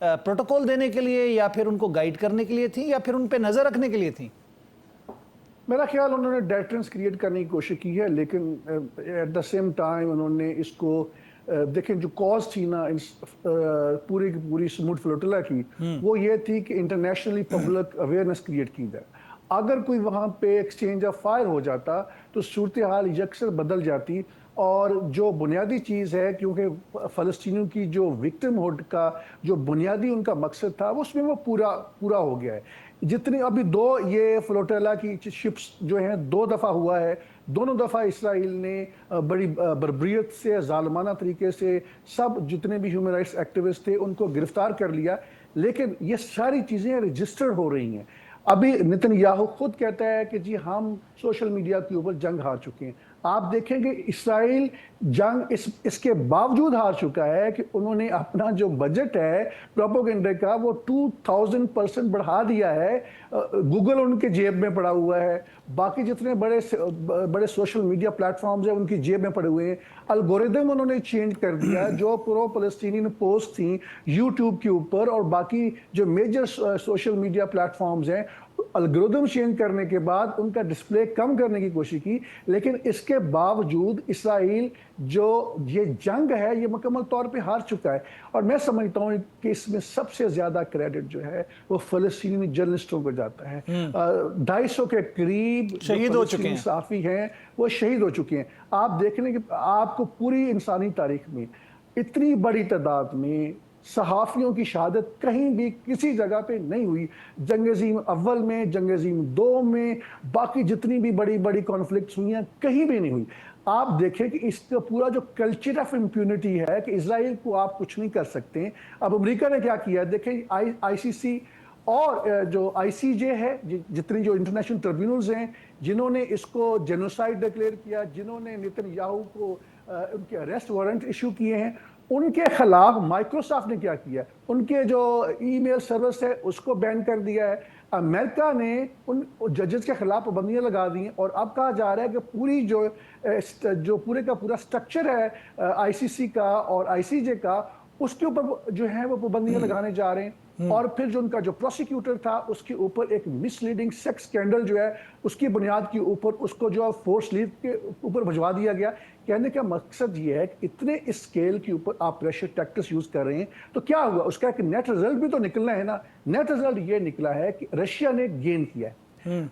A: प्रोटोकॉल देने के लिए, या फिर उनको गाइड करने के लिए थी, या फिर उन पे नज़र रखने के लिए थी?
D: मेरा ख्याल उन्होंने डेटरेंस क्रिएट करने की कोशिश की है, लेकिन एट द सेम टाइम उन्होंने इसको देखें जो कॉज थी ना पूरी की पूरी स्मूथ फ्लोटिला की, वो ये थी कि इंटरनेशनली पब्लिक अवेयरनेस क्रिएट की जाए। अगर कोई वहाँ पे एक्सचेंज ऑफ फायर हो जाता तो सूरत हाल यकसर बदल जाती। और जो बुनियादी चीज़ है, क्योंकि फ़लस्तीनियों की जो विक्टिमहुड का जो बुनियादी उनका मकसद था, उसमें वो पूरा हो गया है। जितनी अभी दो ये फ्लोटिला की शिप्स जो हैं 2 दफ़ा हुआ है, दोनों दफ़ा इसराइल ने बड़ी बर्बरियत से, ज़ालिमाना तरीके से सब जितने भी ह्यूमन राइट्स एक्टिविस्ट थे उनको गिरफ्तार कर लिया। लेकिन ये सारी चीज़ें रजिस्टर्ड हो रही हैं। अभी नेतन्याहू खुद कहता है कि जी हम सोशल मीडिया के ऊपर जंग हार चुके हैं। आप देखेंगे इसराइल जंग इसके बावजूद हार चुका है कि उन्होंने अपना जो बजट है प्रोपेगेंडा का वो 2000% बढ़ा दिया है। गूगल उनके जेब में पड़ा हुआ है, बाकी जितने बड़े सोशल मीडिया प्लेटफॉर्म्स हैं उनकी जेब में पड़े हुए हैं। अलगोरिदम उन्होंने चेंज कर दिया, जो प्रो फलस्तीनी पोस्ट थी यूट्यूब के ऊपर और बाकी जो मेजर सोशल मीडिया प्लेटफॉर्म्स हैं, अलगोरिदम चेंज करने के बाद उनका डिस्प्ले कम करने की कोशिश की। लेकिन इसके बावजूद इसराइल जो ये जंग है ये मुकम्मल तौर पे हार चुका है। और मैं समझता हूँ कि इसमें सबसे ज्यादा क्रेडिट जो है वो फलस्तीनी जर्नलिस्टों को जाता है। 250 के करीब
A: शहीद हो चुके हैं,
D: सहाफ़ी हैं वो शहीद हो चुके हैं। आप देखने कि आपको पूरी इंसानी तारीख में इतनी बड़ी तादाद में सहाफ़ियों की शहादत कहीं भी किसी जगह पे नहीं हुई। जंग-ए-अज़ीम अव्वल में, जंग-ए-अज़ीम 2 में, बाकी जितनी भी बड़ी बड़ी कॉन्फ्लिक्ट्स हुई हैं कहीं भी नहीं हुई। आप देखें कि इसका पूरा जो कल्चर ऑफ इम्प्यूनिटी है कि इजराइल को आप कुछ नहीं कर सकते। अब अमेरिका ने क्या किया, देखें ICC और जो ICJ है, जितनी जो इंटरनेशनल ट्रिब्यूनल्स हैं जिन्होंने इसको जेनोसाइड डिक्लेयर किया, जिन्होंने नेतन्याहू को उनके अरेस्ट वारंट इशू किए हैं, उनके खिलाफ माइक्रोसॉफ्ट ने क्या किया, उनके जो ईमेल सर्विस है उसको बैन कर दिया है। अमेरिका ने उन जजेस के खिलाफ पाबंदियां लगा दी हैं। और अब कहा जा रहा है कि पूरी जो पूरे का पूरा स्ट्रक्चर है ICC का और ICJ का, उसके ऊपर जो है वो पाबंदियां लगाने जा रहे हैं। और फिर जो उनका जो प्रोसिक्यूटर था उसके ऊपर एक मिसलीडिंग सेक्स स्कैंडल जो है उसकी बुनियाद के ऊपर उसको जो फोर्स लीव के ऊपर भिजवा दिया गया। कहने का मकसद ये है कि इतने स्केल के ऊपर आप प्रेशर टैक्टिक्स यूज कर रहे हैं तो क्या हुआ, उसका एक नेट रिजल्ट भी तो निकलना है ना। नेट रिजल्ट ये निकला है कि रशिया ने गेन किया है,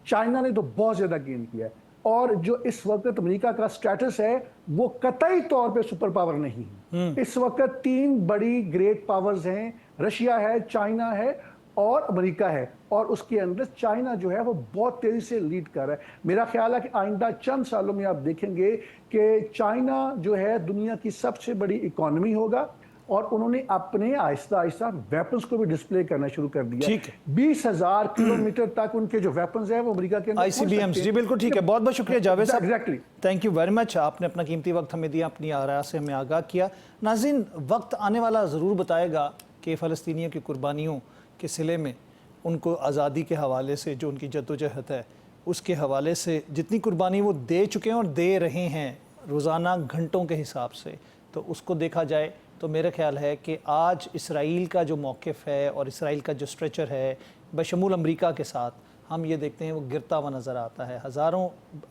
D: चाइना ने तो बहुत ज्यादा गेन किया है। और जो इस वक्त अमेरिका का स्टेटस है वो कतई तौर पे सुपर पावर नहीं है। इस वक्त 3 बड़ी ग्रेट पावर्स हैं, रशिया है, चाइना है और अमेरिका है। और उसके अंदर चाइना जो है वो बहुत तेजी से लीड कर रहा है। मेरा ख्याल है कि आइंदा चंद सालों में आप देखेंगे कि चाइना जो है दुनिया की सबसे बड़ी इकोनॉमी होगा। और उन्होंने अपने आहिस्ता आहिस्ता वेपन्स को भी डिस्प्ले करना शुरू कर दिया। 20,000 किलोमीटर तक उनके जो वेपन्स हैं वो अमेरिका के
A: ICBMs। जी बिल्कुल ठीक है, बहुत बहुत शुक्रिया जावेद साहब।
D: Exactly,
A: thank you very much. आपने अपना कीमती वक्त हमें दिया, अपनी आरा से हमें आगाह किया। नाज़रीन, वक्त आने वाला ज़रूर बताएगा कि फ़लस्तीनियों की कुर्बानियों के सिले में उनको आज़ादी के हवाले से जो उनकी जद्दोजहद है उसके हवाले से जितनी कुर्बानी वो दे चुके हैं और दे रहे हैं रोज़ाना घंटों के हिसाब से, तो उसको देखा जाए तो मेरा ख्याल है कि आज इसराइल का जो मौक़िफ़ है और इसराइल का जो स्ट्रेचर है बशमूल अमरीका के साथ, हम ये देखते हैं वो गिरता हुआ नज़र आता है। हज़ारों,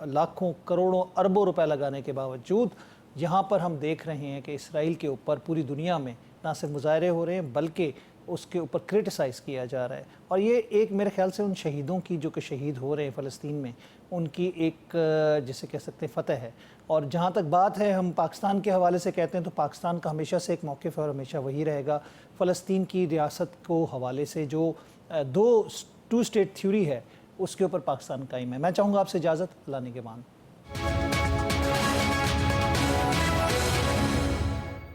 A: लाखों, करोड़ों, अरबों रुपए लगाने के बावजूद यहाँ पर हम देख रहे हैं कि इसराइल के ऊपर पूरी दुनिया में ना सिर्फ मुजाहरे हो रहे हैं बल्कि उसके ऊपर क्रिटिसाइज़ किया जा रहा है। और ये एक मेरे ख्याल से उन शहीदों की जो कि शहीद हो रहे हैं फ़लस्तीन में, उनकी एक जिसे कह सकते हैं फ़तह है। और जहाँ तक बात है हम पाकिस्तान के हवाले से कहते हैं तो पाकिस्तान का हमेशा से एक मौक़िफ़ है और हमेशा वही रहेगा। फ़लस्तीन की रियासत को हवाले से जो 2 स्टेट थ्योरी है उसके ऊपर पाकिस्तान कायम है। मैं चाहूँगा आपसे इजाज़त, अल्लाह निगहबान।